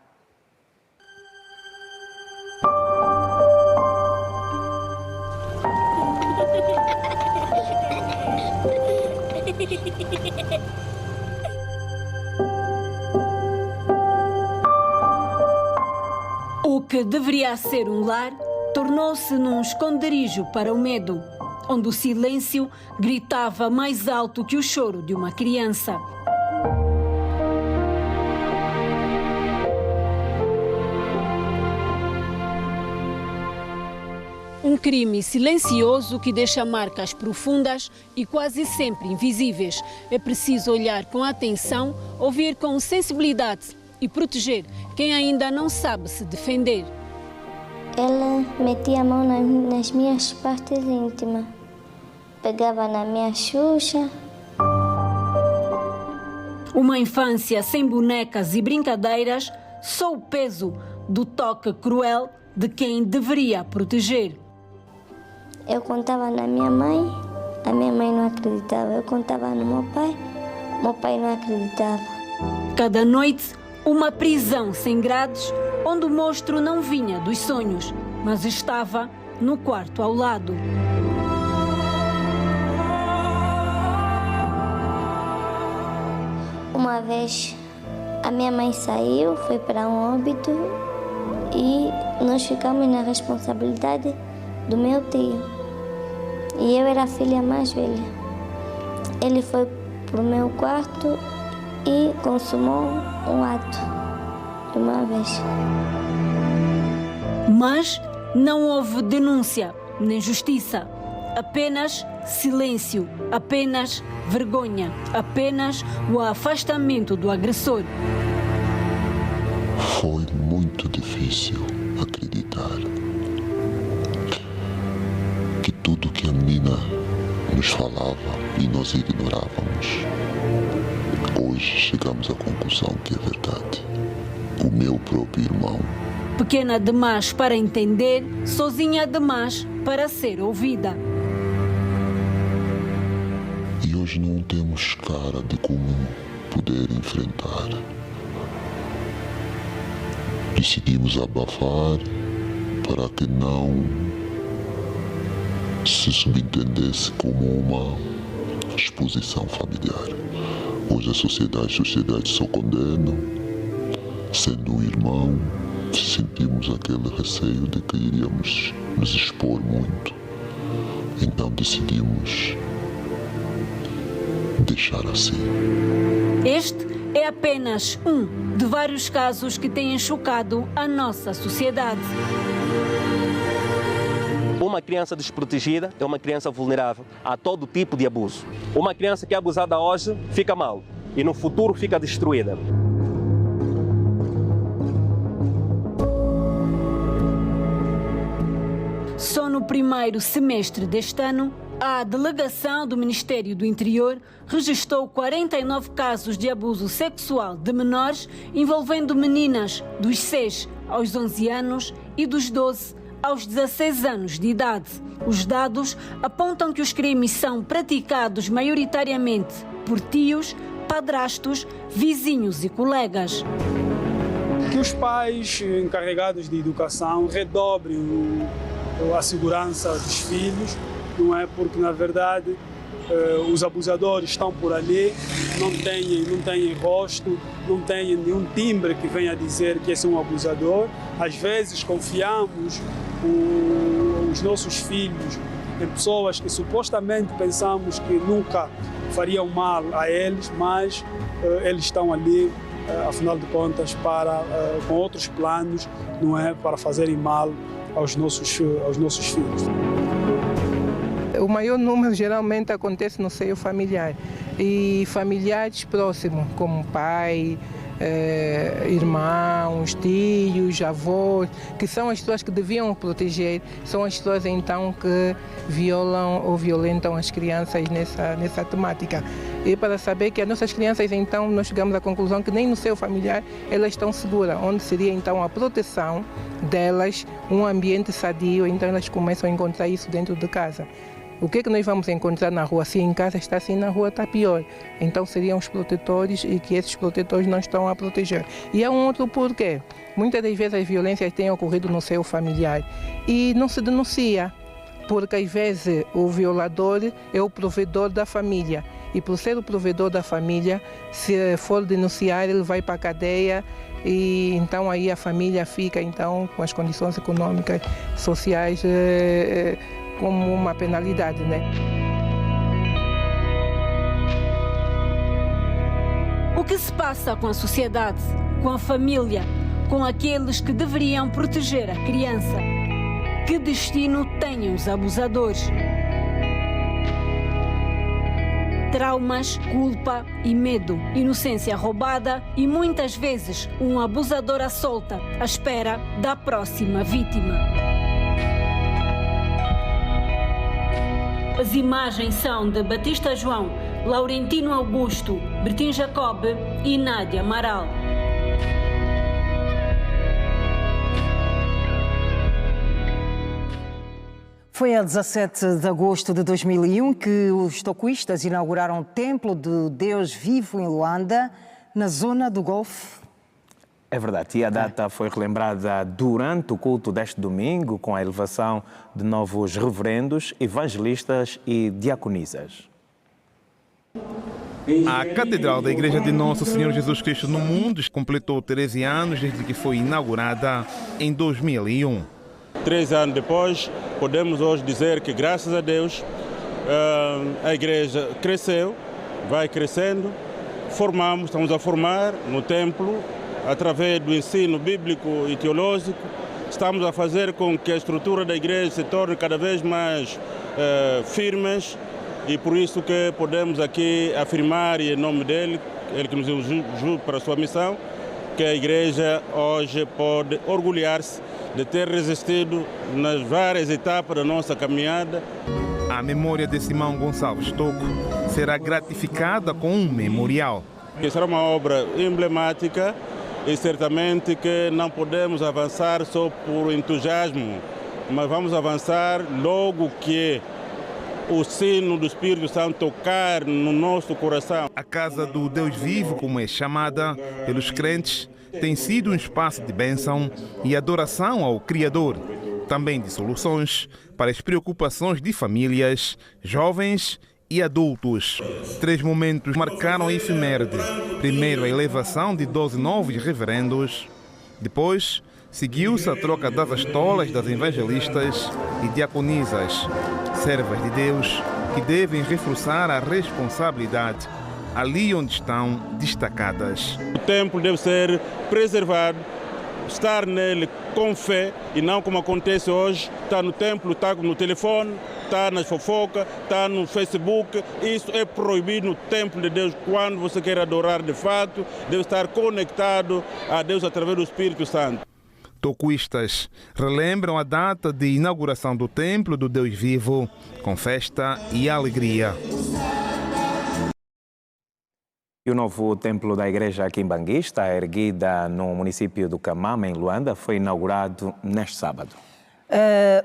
Speaker 7: O que deveria ser um lar tornou-se num esconderijo para o medo, onde o silêncio gritava mais alto que o choro de uma criança. Um crime silencioso que deixa marcas profundas e quase sempre invisíveis. É preciso olhar com atenção, ouvir com sensibilidade e proteger quem ainda não sabe se defender.
Speaker 19: Ela metia a mão nas minhas partes íntimas, pegava na minha xuxa.
Speaker 7: Uma infância sem bonecas e brincadeiras, só o peso do toque cruel de quem deveria proteger.
Speaker 19: Eu contava na minha mãe, a minha mãe não acreditava. Eu contava no meu pai não acreditava.
Speaker 7: Cada noite, uma prisão sem grades, onde o monstro não vinha dos sonhos, mas estava no quarto ao lado.
Speaker 19: Uma vez, a minha mãe saiu, foi para um óbito e nós ficamos na responsabilidade do meu tio. E eu era a filha mais velha. Ele foi para o meu quarto e consumou um ato de uma vez.
Speaker 7: Mas não houve denúncia nem justiça. Apenas silêncio, apenas vergonha, apenas o afastamento do agressor.
Speaker 20: Foi muito difícil acreditar que tudo que a menina nos falava e nós ignorávamos, hoje chegamos à conclusão que é verdade. O meu próprio irmão.
Speaker 7: Pequena demais para entender, sozinha demais para ser ouvida.
Speaker 20: E hoje não temos cara de como poder enfrentar. Decidimos abafar para que não se subentendesse como uma exposição familiar. Hoje a sociedade só condena, sendo um irmão, sentimos aquele receio de que iríamos nos expor muito. Então decidimos deixar assim.
Speaker 7: Este é apenas um de vários casos que têm chocado a nossa sociedade.
Speaker 21: Uma criança desprotegida é uma criança vulnerável a todo tipo de abuso. Uma criança que é abusada hoje fica mal e no futuro fica destruída.
Speaker 7: Só no primeiro semestre deste ano, a delegação do Ministério do Interior registrou 49 casos de abuso sexual de menores envolvendo meninas dos 6 aos 11 anos e dos 12 aos 16 anos de idade. Os dados apontam que os crimes são praticados maioritariamente por tios, padrastos, vizinhos e colegas.
Speaker 1: Que os pais encarregados de educação redobrem a segurança dos filhos, não é? Porque, na verdade, os abusadores estão por ali, não têm rosto, não têm nenhum timbre que venha dizer que esse é um abusador. Às vezes confiamos os nossos filhos em pessoas que supostamente pensamos que nunca fariam mal a eles, mas eles estão ali, afinal de contas, com outros planos, não é? Para fazerem mal aos nossos filhos.
Speaker 3: O maior número geralmente acontece no seio familiar e familiares próximos, como pai, irmãos, tios, avós, que são as pessoas que deviam proteger, são as pessoas então que violam ou violentam as crianças nessa temática. E para saber que as nossas crianças, então, nós chegamos à conclusão que nem no seio familiar elas estão seguras, onde seria então a proteção delas, um ambiente sadio, então elas começam a encontrar isso dentro de casa. O que nós vamos encontrar na rua? Se em casa está assim, na rua está pior. Então seriam os protetores e que esses protetores não estão a proteger. E há um outro porquê. Muitas das vezes as violências têm ocorrido no seio familiar e não se denuncia, porque às vezes o violador é o provedor da família. E por ser o provedor da família, se for denunciar, ele vai para a cadeia e então aí a família fica então com as condições econômicas, sociais, como uma penalidade, né?
Speaker 7: O que se passa com a sociedade, com a família, com aqueles que deveriam proteger a criança? Que destino têm os abusadores? Traumas, culpa e medo, inocência roubada e muitas vezes um abusador à solta, à espera da próxima vítima. As imagens são de Batista João, Laurentino Augusto, Bertin Jacob e Nádia Amaral.
Speaker 8: Foi a 17 de agosto de 2001 que os toquistas inauguraram o Templo de Deus Vivo em Luanda, na zona do Golfo.
Speaker 9: É verdade, e a data foi relembrada durante o culto deste domingo com a elevação de novos reverendos, evangelistas e diaconisas.
Speaker 6: A Catedral da Igreja de Nosso Senhor Jesus Cristo no Mundo completou 13 anos desde que foi inaugurada em 2001.
Speaker 10: 3 anos depois, podemos hoje dizer que, graças a Deus, a igreja cresceu, vai crescendo, estamos a formar no templo, através do ensino bíblico e teológico, estamos a fazer com que a estrutura da igreja se torne cada vez mais firmes e por isso que podemos aqui afirmar, e em nome dele, ele que nos ajuda para a sua missão, que a igreja hoje pode orgulhar-se de ter resistido nas várias etapas da nossa caminhada.
Speaker 6: A memória de Simão Gonçalves Toco será gratificada com um memorial.
Speaker 10: Que será uma obra emblemática e certamente que não podemos avançar só por entusiasmo, mas vamos avançar logo que o sino do Espírito Santo tocar no nosso coração.
Speaker 6: A Casa do Deus Vivo, como é chamada pelos crentes, tem sido um espaço de bênção e adoração ao Criador, também de soluções para as preocupações de famílias, jovens e adultos. 3 momentos marcaram a efeméride. Primeiro, a elevação de 12 novos reverendos. Depois, seguiu-se a troca das estolas das evangelistas e diaconisas, servas de Deus que devem reforçar a responsabilidade ali onde estão destacadas.
Speaker 10: O templo deve ser preservado, estar nele com fé e não como acontece hoje, está no templo, está no telefone, está nas fofocas, está no Facebook. Isso é proibido no templo de Deus. Quando você quer adorar de fato, deve estar conectado a Deus através do Espírito Santo.
Speaker 6: Toquistas relembram a data de inauguração do Templo do Deus Vivo com festa e alegria.
Speaker 9: E o novo templo da igreja Kimbanguista, erguida no município do Camama, em Luanda, foi inaugurado neste sábado.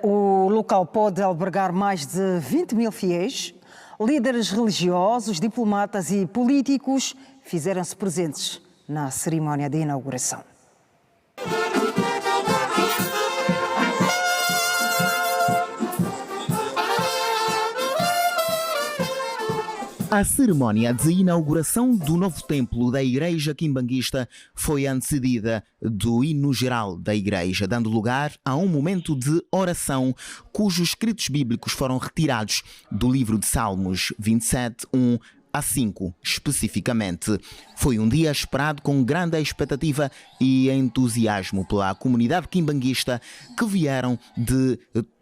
Speaker 8: O local pode albergar mais de 20 mil fiéis. Líderes religiosos, diplomatas e políticos fizeram-se presentes na cerimónia de inauguração.
Speaker 2: A cerimónia de inauguração do novo templo da Igreja Quimbanguista foi antecedida do hino geral da Igreja, dando lugar a um momento de oração cujos escritos bíblicos foram retirados do livro de Salmos 27, 1 a 5, especificamente. Foi um dia esperado com grande expectativa e entusiasmo pela comunidade quimbanguista que vieram de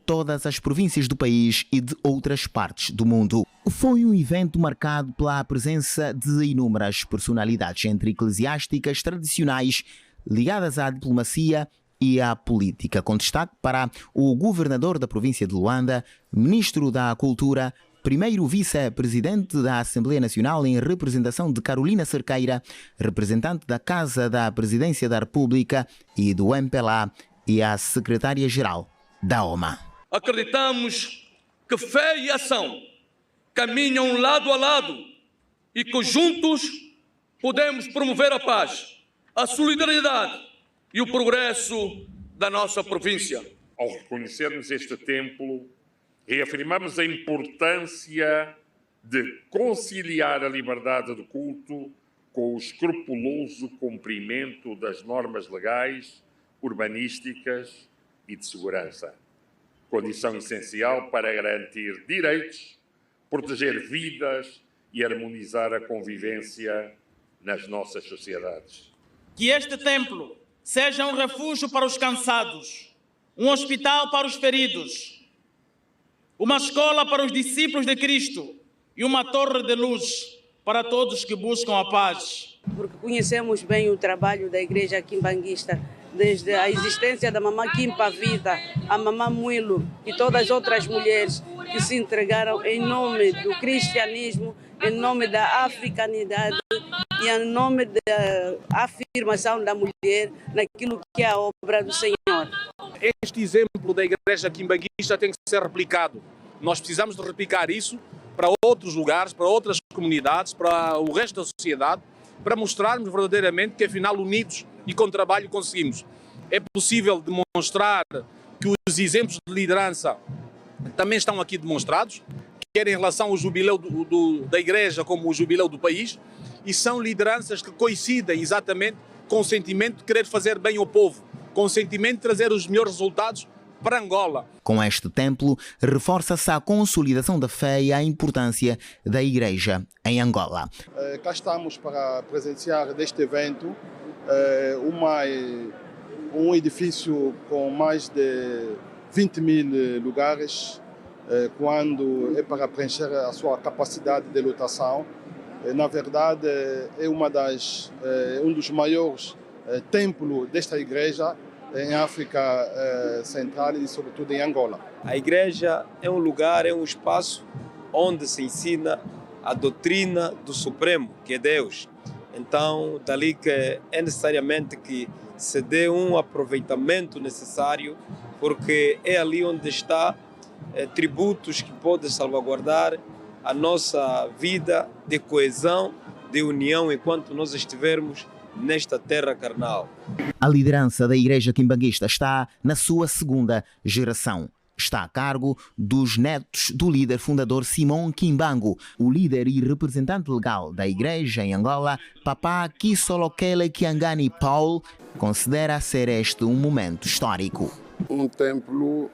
Speaker 2: todas as províncias do país e de outras partes do mundo. Foi um evento marcado pela presença de inúmeras personalidades, entre eclesiásticas tradicionais ligadas à diplomacia e à política, com destaque para o governador da província de Luanda, ministro da Cultura, primeiro vice-presidente da Assembleia Nacional em representação de Carolina Cerqueira, representante da Casa da Presidência da República e do MPLA, e a secretária-geral da OMA.
Speaker 12: Acreditamos que fé e ação caminham lado a lado e que juntos podemos promover a paz, a solidariedade e o progresso da nossa província.
Speaker 22: Ao reconhecermos este templo, reafirmamos a importância de conciliar a liberdade de culto com o escrupuloso cumprimento das normas legais, urbanísticas e de segurança. Condição essencial para garantir direitos, proteger vidas e harmonizar a convivência nas nossas sociedades.
Speaker 23: Que este templo seja um refúgio para os cansados, um hospital para os feridos, uma escola para os discípulos de Cristo e uma torre de luz para todos que buscam a paz.
Speaker 24: Porque conhecemos bem o trabalho da Igreja Quimbanguista, desde a existência da Mamã Quimpa Vida, a Mamã Muilo e todas as outras mulheres que se entregaram em nome do cristianismo, em nome da africanidade e em nome da afirmação da mulher naquilo que é a obra do Senhor.
Speaker 25: Este exemplo da Igreja Quimbanguista tem que ser replicado. Nós precisamos de replicar isso para outros lugares, para outras comunidades, para o resto da sociedade, para mostrarmos verdadeiramente que, afinal, unidos e com trabalho conseguimos. É possível demonstrar que os exemplos de liderança também estão aqui demonstrados, quer em relação ao jubileu da Igreja como o jubileu do país, e são lideranças que coincidem exatamente com o sentimento de querer fazer bem ao povo, com o sentimento de trazer os melhores resultados para Angola.
Speaker 2: Com este templo, reforça-se a consolidação da fé e a importância da Igreja em Angola.
Speaker 26: Cá estamos para presenciar deste evento um edifício com mais de 20 mil lugares, quando é para preencher a sua capacidade de lotação. Na verdade, é um dos maiores templos desta igreja em África Central e sobretudo em Angola.
Speaker 28: A igreja é um lugar, é um espaço onde se ensina a doutrina do Supremo, que é Deus. Então, dali que é necessariamente que se dê um aproveitamento necessário, porque é ali onde está tributos que podem salvaguardar a nossa vida de coesão, de união, enquanto nós estivermos nesta terra carnal.
Speaker 2: A liderança da Igreja Quimbanguista está na sua segunda geração. Está a cargo dos netos do líder fundador Simão Quimbangu. O líder e representante legal da Igreja em Angola, Papá Kisolokele Kiangani Paul, considera ser este um momento histórico.
Speaker 29: Um templo,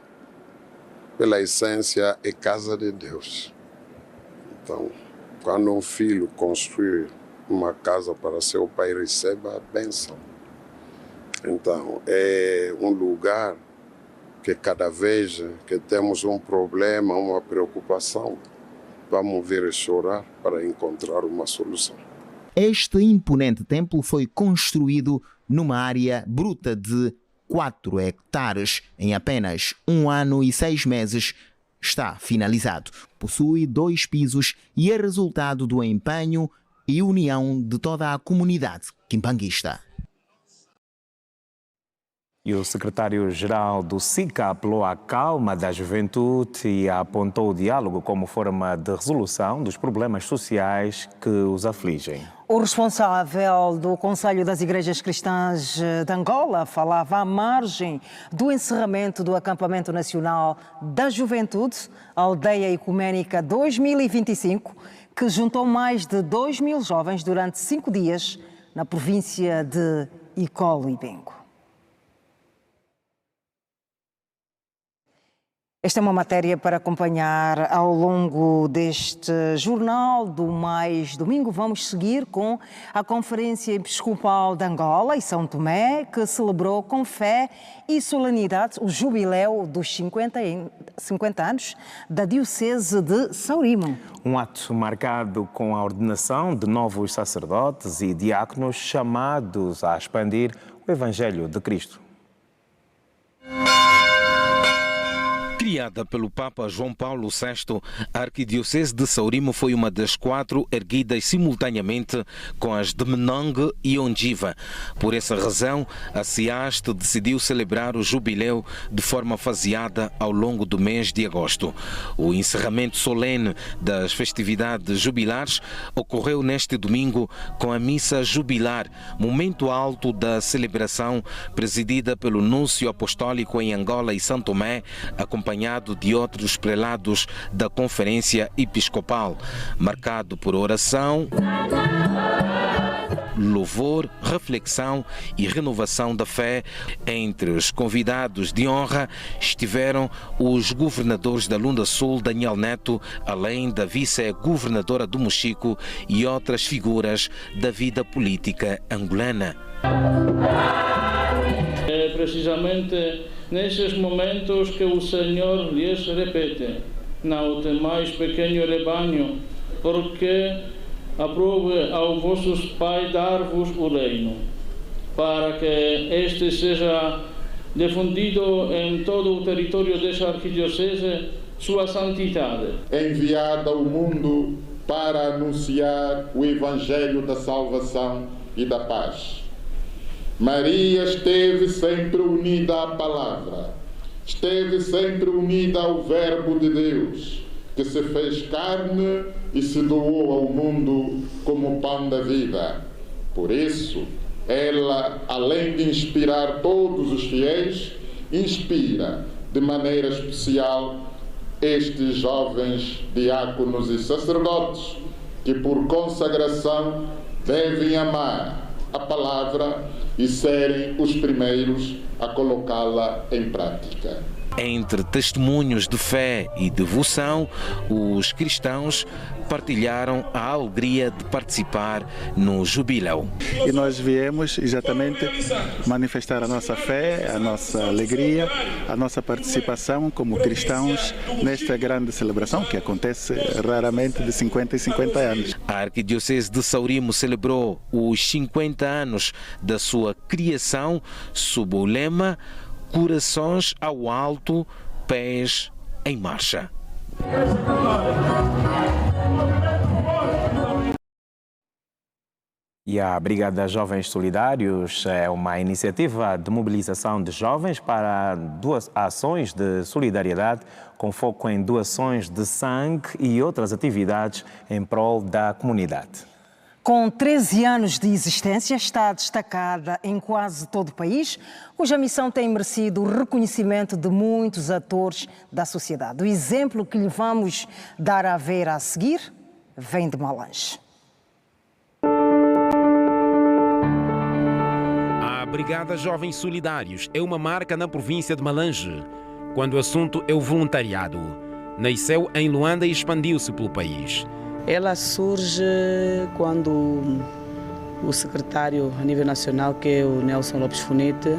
Speaker 29: pela essência, é casa de Deus. Então, quando um filho construir uma casa para seu pai, receba a bênção. Então, é um lugar que cada vez que temos um problema, uma preocupação, vamos vir chorar para encontrar uma solução.
Speaker 2: Este imponente templo foi construído numa área bruta de 4 hectares. Em apenas 1 ano e 6 meses está finalizado. Possui 2 pisos e é resultado do empenho e união de toda a comunidade quimbanguista.
Speaker 9: E o secretário-geral do SICA apelou à calma da juventude e apontou o diálogo como forma de resolução dos problemas sociais que os afligem.
Speaker 8: O responsável do Conselho das Igrejas Cristãs de Angola falava à margem do encerramento do Acampamento Nacional da Juventude, Aldeia Ecuménica 2025, que juntou mais de 2.000 jovens durante 5 dias na província de Icolo-Ibengo. Esta é uma matéria para acompanhar ao longo deste jornal do Mais Domingo. Vamos seguir com a Conferência Episcopal de Angola e São Tomé, que celebrou com fé e solenidade o jubileu dos 50 anos da Diocese de Saurimo.
Speaker 9: Um ato marcado com a ordenação de novos sacerdotes e diáconos chamados a expandir o Evangelho de Cristo.
Speaker 5: Criada pelo Papa João Paulo VI, a Arquidiocese de Saurimo foi uma das 4 erguidas simultaneamente com as de Menongue e Ondiva. Por essa razão, a CIAST decidiu celebrar o jubileu de forma faseada ao longo do mês de agosto. O encerramento solene das festividades jubilares ocorreu neste domingo com a missa jubilar, momento alto da celebração, presidida pelo Núncio Apostólico em Angola e São Tomé, acompanhado de outros prelados da Conferência Episcopal, marcado por oração, louvor, reflexão e renovação da fé. Entre os convidados de honra estiveram os governadores da Lunda Sul, Daniel Neto, além da vice-governadora do Mochico e outras figuras da vida política angolana.
Speaker 23: É precisamente nesses momentos que o Senhor lhes repete: não temais, pequeno rebanho, porque aprove ao vossos pais dar-vos o reino, para que este seja difundido em todo o território desta arquidiocese, sua santidade.
Speaker 11: Enviada ao mundo para anunciar o Evangelho da salvação e da paz. Maria esteve sempre unida à palavra, esteve sempre unida ao Verbo de Deus, que se fez carne e se doou ao mundo como pão da vida. Por isso, ela, além de inspirar todos os fiéis, inspira de maneira especial estes jovens diáconos e sacerdotes, que por consagração devem amar a palavra e serem os primeiros a colocá-la em prática.
Speaker 5: Entre testemunhos de fé e devoção, os cristãos partilharam a alegria de participar no jubileu.
Speaker 13: E nós viemos exatamente manifestar a nossa fé, a nossa alegria, a nossa participação como cristãos nesta grande celebração que acontece raramente de 50 em 50 anos.
Speaker 5: A Arquidiocese de Saurimo celebrou os 50 anos da sua criação sob o lema Corações ao alto, pés em marcha.
Speaker 9: E a Brigada Jovens Solidários é uma iniciativa de mobilização de jovens para duas ações de solidariedade com foco em doações de sangue e outras atividades em prol da comunidade.
Speaker 8: Com 13 anos de existência, está destacada em quase todo o país, cuja missão tem merecido o reconhecimento de muitos atores da sociedade. O exemplo que lhe vamos dar a ver a seguir vem de Malange.
Speaker 14: A Brigada Jovens Solidários é uma marca na província de Malange, quando o assunto é o voluntariado. Nasceu em Luanda e expandiu-se pelo país.
Speaker 24: Ela surge quando o secretário a nível nacional, que é o Nelson Lopes Funete,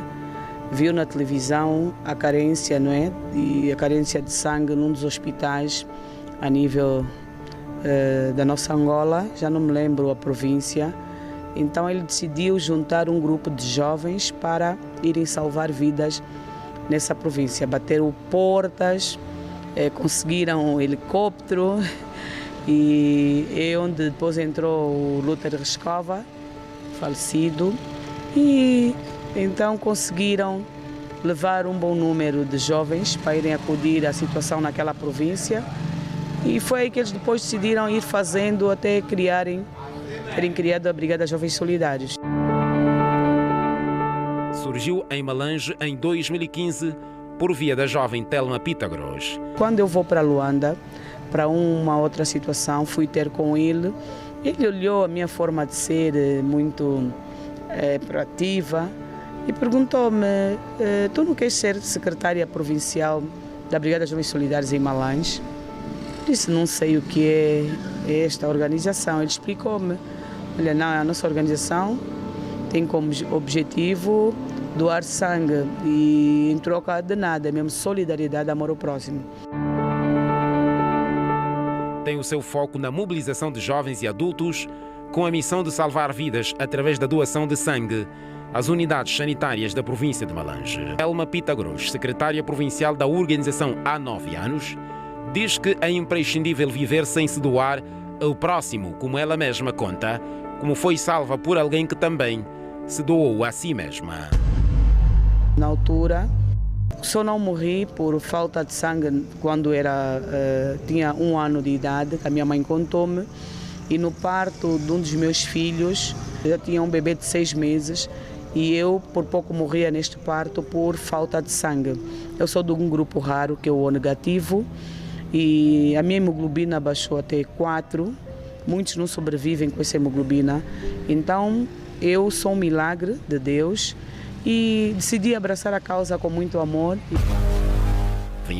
Speaker 24: viu na televisão a carência, não é? E a carência de sangue num dos hospitais a nível da nossa Angola, já não me lembro a província. Então ele decidiu juntar um grupo de jovens para irem salvar vidas nessa província. Bateram portas, conseguiram um helicóptero. E é onde depois entrou o Luther Rescova, falecido, e então conseguiram levar um bom número de jovens para irem acudir à situação naquela província, e foi aí que eles depois decidiram ir fazendo até terem criado a Brigada Jovens Solidários.
Speaker 14: Surgiu em Malange em 2015 por via da jovem Telma Pitagros.
Speaker 24: Quando eu vou para Luanda,
Speaker 4: para uma outra situação, fui ter com ele. Ele olhou a minha forma de ser muito proativa e perguntou-me: tu não queres ser secretária provincial da Brigada de Jovens Solidários em Malães? Disse: não sei o que é esta organização. Ele explicou-me: olha, não, a nossa organização tem como objetivo doar sangue e em troca de nada, mesmo solidariedade, amor ao próximo.
Speaker 14: Tem o seu foco na mobilização de jovens e adultos com a missão de salvar vidas através da doação de sangue às unidades sanitárias da província de Malange. Elma Pitagros, secretária provincial da organização há 9 anos, diz que é imprescindível viver sem se doar ao próximo, como ela mesma conta, como foi salva por alguém que também se doou a si mesma.
Speaker 4: Na altura, só não morri por falta de sangue quando tinha 1 ano de idade, que a minha mãe contou-me, e no parto de um dos meus filhos, já tinha um bebê de 6 meses, e eu por pouco morria neste parto por falta de sangue. Eu sou de um grupo raro, que é o O negativo, e a minha hemoglobina baixou até 4, muitos não sobrevivem com essa hemoglobina, então eu sou um milagre de Deus e decidi abraçar a causa com muito amor.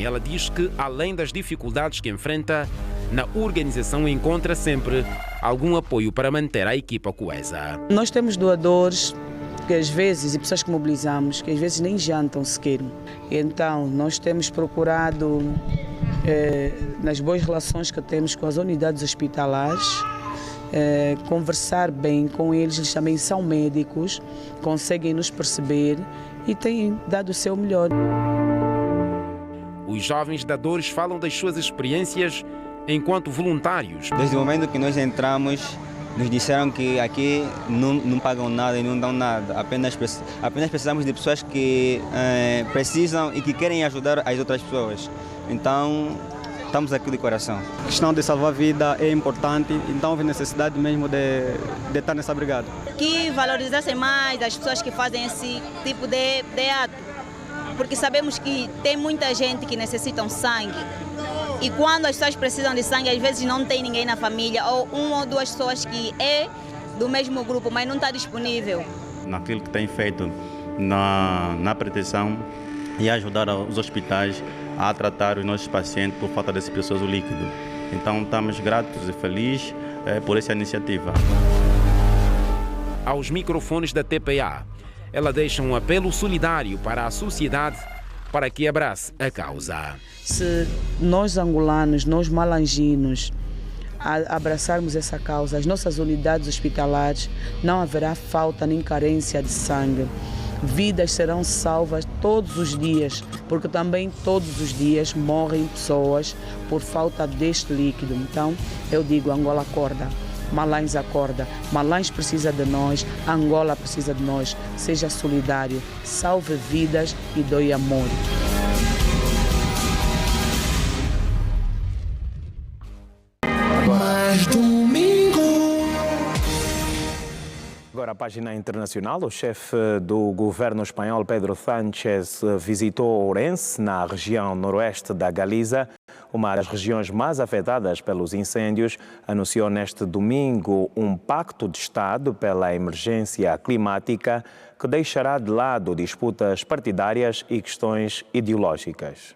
Speaker 14: Ela diz que, além das dificuldades que enfrenta, na organização encontra sempre algum apoio para manter a equipa coesa.
Speaker 4: Nós temos doadores que às vezes, e pessoas que mobilizamos, que às vezes nem jantam sequer. Então, nós temos procurado, nas boas relações que temos com as unidades hospitalares, conversar bem com eles. Eles também são médicos, conseguem nos perceber e têm dado o seu melhor.
Speaker 14: Os jovens dadores falam das suas experiências enquanto voluntários.
Speaker 15: Desde o momento que nós entramos, nos disseram que aqui não pagam nada e não dão nada. Apenas precisamos de pessoas que precisam e que querem ajudar as outras pessoas. Então, estamos aqui de coração.
Speaker 16: A questão de salvar a vida é importante, então houve necessidade mesmo de estar nessa brigada.
Speaker 17: Que valorizassem mais as pessoas que fazem esse tipo de ato, porque sabemos que tem muita gente que necessita sangue. E quando as pessoas precisam de sangue, às vezes não tem ninguém na família, ou 1 ou 2 pessoas que é do mesmo grupo, mas não está disponível.
Speaker 18: Naquilo que tem feito na proteção e ajudar os hospitais a tratar os nossos pacientes por falta desse precioso líquido. Então estamos gratos e felizes por essa iniciativa.
Speaker 14: Aos microfones da TPA, ela deixa um apelo solidário para a sociedade para que abrace a causa.
Speaker 4: Se nós angolanos, nós malanginos, abraçarmos essa causa, as nossas unidades hospitalares, não haverá falta nem carência de sangue. Vidas serão salvas todos os dias, porque também todos os dias morrem pessoas por falta deste líquido. Então, eu digo, Angola acorda, Malães acorda, Malães precisa de nós, Angola precisa de nós. Seja solidário, salve vidas e doe amor.
Speaker 9: Agora, a página internacional. O chefe do governo espanhol, Pedro Sánchez, visitou Ourense, na região noroeste da Galiza, uma das regiões mais afetadas pelos incêndios. Anunciou neste domingo um pacto de Estado pela emergência climática que deixará de lado disputas partidárias e questões ideológicas.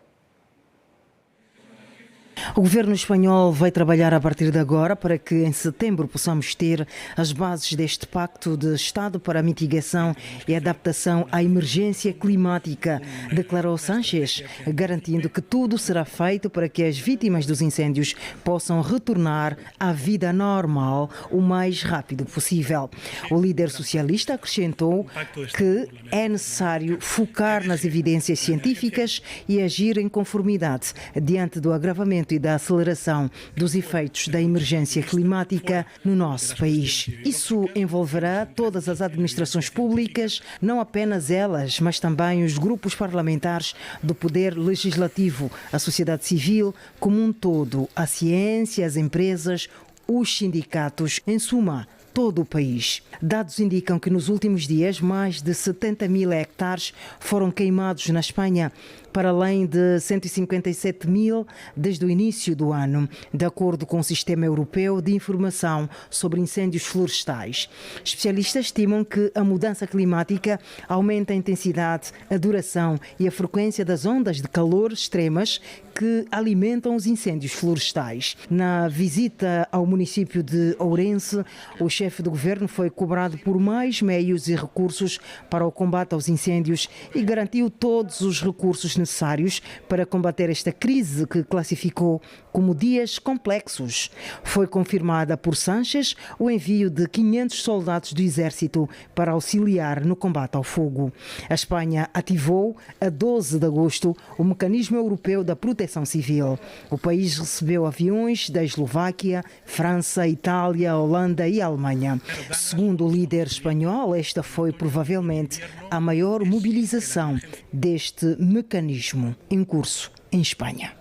Speaker 8: O governo espanhol vai trabalhar a partir de agora para que em setembro possamos ter as bases deste pacto de Estado para a mitigação e adaptação à emergência climática, declarou Sánchez, garantindo que tudo será feito para que as vítimas dos incêndios possam retornar à vida normal o mais rápido possível. O líder socialista acrescentou que é necessário focar nas evidências científicas e agir em conformidade diante do agravamento e da aceleração dos efeitos da emergência climática no nosso país. Isso envolverá todas as administrações públicas, não apenas elas, mas também os grupos parlamentares do Poder Legislativo, a sociedade civil como um todo, a ciência, as empresas, os sindicatos, em suma, todo o país. Dados indicam que nos últimos dias mais de 70 mil hectares foram queimados na Espanha, para além de 157 mil desde o início do ano, de acordo com o Sistema Europeu de Informação sobre Incêndios Florestais. Especialistas estimam que a mudança climática aumenta a intensidade, a duração e a frequência das ondas de calor extremas que alimentam os incêndios florestais. Na visita ao município de Ourense, o chefe do governo foi cobrado por mais meios e recursos para o combate aos incêndios e garantiu todos os recursos necessários para combater esta crise que classificou como dias complexos. Foi confirmada por Sánchez o envio de 500 soldados do Exército para auxiliar no combate ao fogo. A Espanha ativou, a 12 de agosto, o Mecanismo Europeu da Proteção Civil. O país recebeu aviões da Eslováquia, França, Itália, Holanda e Alemanha. Segundo o líder espanhol, esta foi provavelmente a maior mobilização deste mecanismo em curso em Espanha.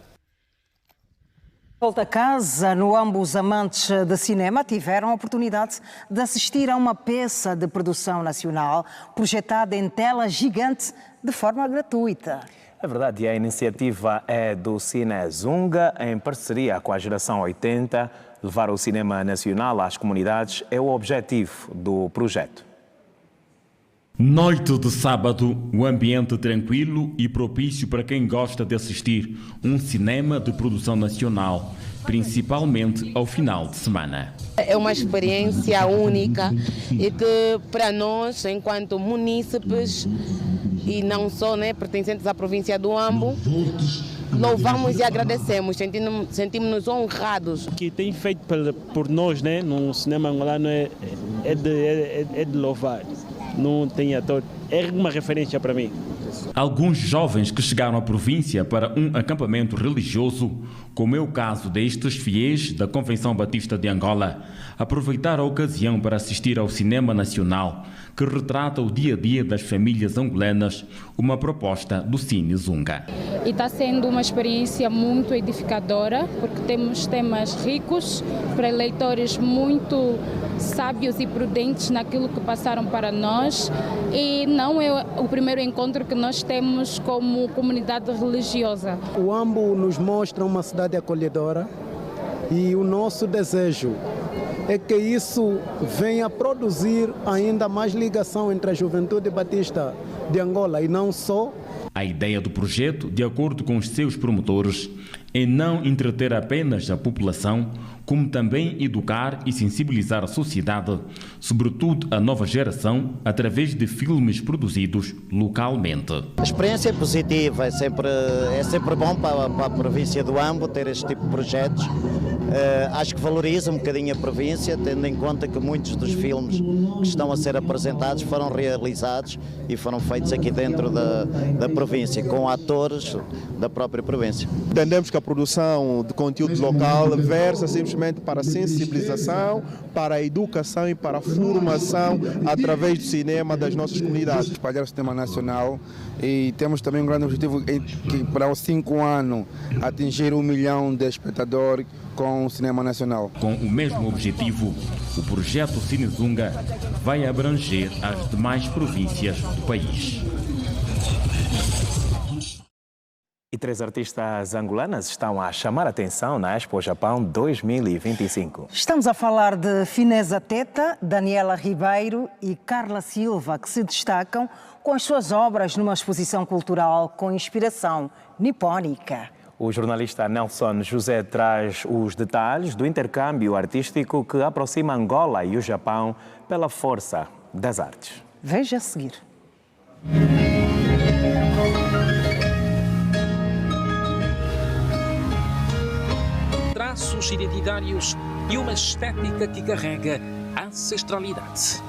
Speaker 8: Volta a casa, no Ambo, os amantes de cinema tiveram a oportunidade de assistir a uma peça de produção nacional projetada em tela gigante de forma gratuita.
Speaker 9: É verdade, e a iniciativa é do Cine Zunga, em parceria com a Geração 80. Levar o cinema nacional às comunidades é o objetivo do projeto.
Speaker 1: Noite de sábado, o ambiente tranquilo e propício para quem gosta de assistir um cinema de produção nacional, principalmente ao final de semana.
Speaker 3: É uma experiência única e que para nós, enquanto munícipes e não só pertencentes à província do Ambo, louvamos e agradecemos, sentimos-nos honrados.
Speaker 6: O que tem feito por nós no cinema angolano é de louvar. Não tem ator, é uma referência para mim.
Speaker 1: Alguns jovens que chegaram à província para um acampamento religioso, como é o caso destes fiéis da Convenção Batista de Angola, aproveitaram a ocasião para assistir ao cinema nacional, que retrata o dia a dia das famílias angolanas, uma proposta do Cine Zunga.
Speaker 7: E está sendo uma experiência muito edificadora, porque temos temas ricos para leitores muito sábios e prudentes naquilo que passaram para nós, e não é o primeiro encontro que nós temos como comunidade religiosa.
Speaker 10: O Ambo nos mostra uma cidade acolhedora e o nosso desejo é que isso venha produzir ainda mais ligação entre a juventude batista de Angola e não só.
Speaker 1: A ideia do projeto, de acordo com os seus promotores, é não entreter apenas a população, como também educar e sensibilizar a sociedade, sobretudo a nova geração, através de filmes produzidos localmente.
Speaker 19: A experiência é positiva, é sempre bom para a província do Ambo ter este tipo de projetos. Acho que valoriza um bocadinho a província, tendo em conta que muitos dos filmes que estão a ser apresentados foram realizados e foram feitos aqui dentro da província, com atores da própria província.
Speaker 20: Entendemos que a produção de conteúdo local versa simplesmente para a sensibilização, para a educação e para a formação através do cinema das nossas comunidades.
Speaker 21: Espalhar o cinema nacional e temos também um grande objetivo que para os 5 anos atingir 1 milhão de espectadores com o cinema nacional.
Speaker 1: Com o mesmo objetivo, o projeto Cine Zunga vai abranger as demais províncias do país.
Speaker 9: E 3 artistas angolanas estão a chamar a atenção na Expo Japão 2025.
Speaker 8: Estamos a falar de Fineza Teta, Daniela Ribeiro e Carla Silva, que se destacam com as suas obras numa exposição cultural com inspiração nipónica.
Speaker 9: O jornalista Nelson José traz os detalhes do intercâmbio artístico que aproxima Angola e o Japão pela força das artes.
Speaker 8: Veja a seguir.
Speaker 27: Traços identitários e uma estética que carrega ancestralidade.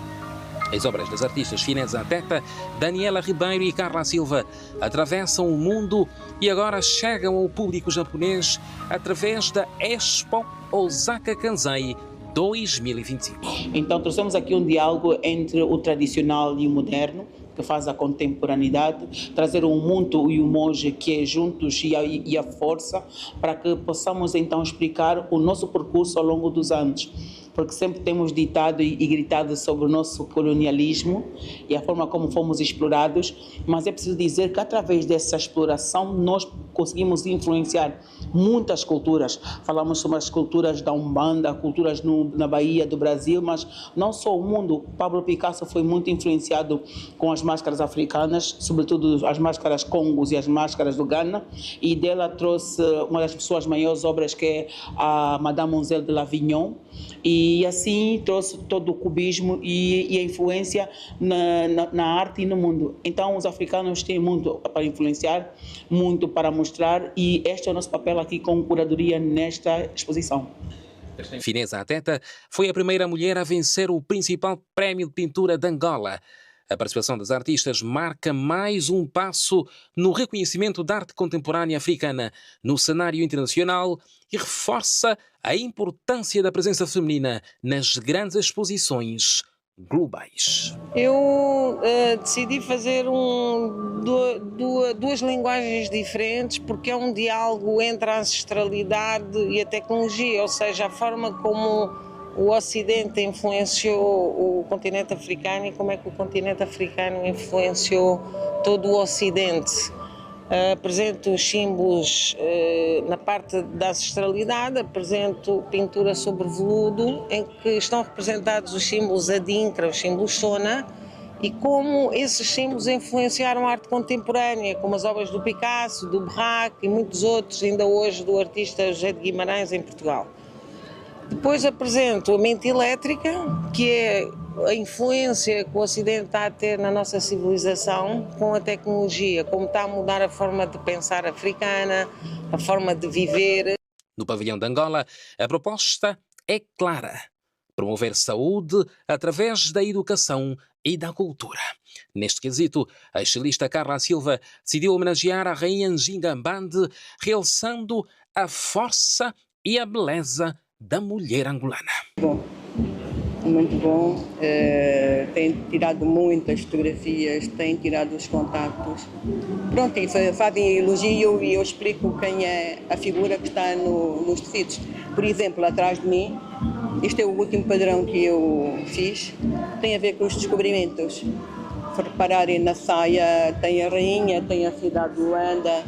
Speaker 27: As obras das artistas Fineza Teta, Daniela Ribeiro e Carla Silva atravessam o mundo e agora chegam ao público japonês através da Expo Osaka Kansai 2025.
Speaker 30: Então trouxemos aqui um diálogo entre o tradicional e o moderno, que faz a contemporaneidade, trazer o Muntu e o Monge, que é juntos e a força, para que possamos então explicar o nosso percurso ao longo dos anos. porque sempre temos ditado e gritado sobre o nosso colonialismo e a forma como fomos explorados, mas é preciso dizer que através dessa exploração nós conseguimos influenciar muitas culturas. Falamos sobre as culturas da Umbanda, culturas na Bahia do Brasil, mas não só o mundo. Pablo Picasso foi muito influenciado com as máscaras africanas, sobretudo as máscaras congos e as máscaras do Ghana, e dela trouxe uma das suas maiores obras, que é a Mademoiselle de Lavignon, e assim trouxe todo o cubismo e a influência na arte e no mundo. Então os africanos têm muito para influenciar, muito para mostrar, e este é o nosso papel aqui com curadoria nesta exposição.
Speaker 27: Fineza Ateta foi a primeira mulher a vencer o principal prémio de pintura de Angola. A participação das artistas marca mais um passo no reconhecimento da arte contemporânea africana no cenário internacional e reforça a importância da presença feminina nas grandes exposições globais.
Speaker 2: Eu decidi fazer duas linguagens diferentes, porque é um diálogo entre a ancestralidade e a tecnologia, ou seja, a forma como o Ocidente influenciou o continente africano e como é que o continente africano influenciou todo o Ocidente. Apresento os símbolos na parte da ancestralidade, apresento pintura sobre veludo, em que estão representados os símbolos Adinkra, os símbolos Shona, e como esses símbolos influenciaram a arte contemporânea, como as obras do Picasso, do Braque e muitos outros, ainda hoje do artista José de Guimarães em Portugal. Depois apresento a mente elétrica, que é a influência que o Ocidente está a ter na nossa civilização com a tecnologia, como está a mudar a forma de pensar africana, a forma de viver.
Speaker 27: No pavilhão de Angola, a proposta é clara: promover saúde através da educação e da cultura. Neste quesito, a estilista Carla Silva decidiu homenagear a rainha Nginga Mbande, realçando a força e a beleza da mulher angolana.
Speaker 11: Bom, muito bom. Tem tirado muitas fotografias, tem tirado os contactos. Pronto, e fazem elogio e eu explico quem é a figura que está nos tecidos. Por exemplo, atrás de mim, este é o último padrão que eu fiz, tem a ver com os descobrimentos. Se repararem na saia, tem a rainha, tem a cidade de Luanda,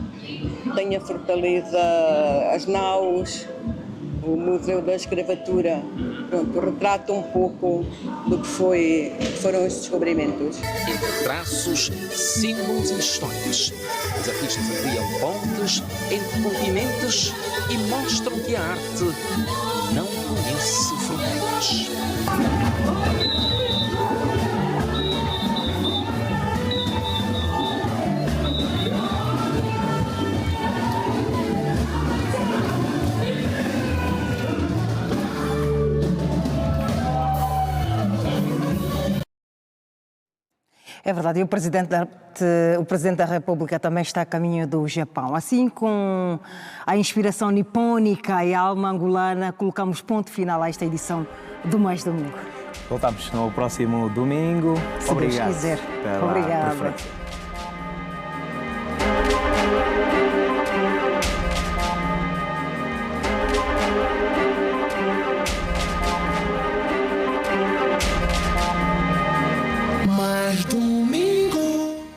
Speaker 11: tem a fortaleza, as naus, o Museu da Escravatura. Pronto, retrata um pouco do que foram os descobrimentos.
Speaker 27: Entre traços, símbolos e histórias, os artistas ampliam pontes entre continentes e mostram que a arte não conhece fronteiras.
Speaker 8: É verdade, e o Presidente da República também está a caminho do Japão. Assim, com a inspiração nipônica e a alma angolana, colocamos ponto final a esta edição do Mais Domingo.
Speaker 9: Voltamos no próximo domingo.
Speaker 8: Se Deus quiser. Obrigada.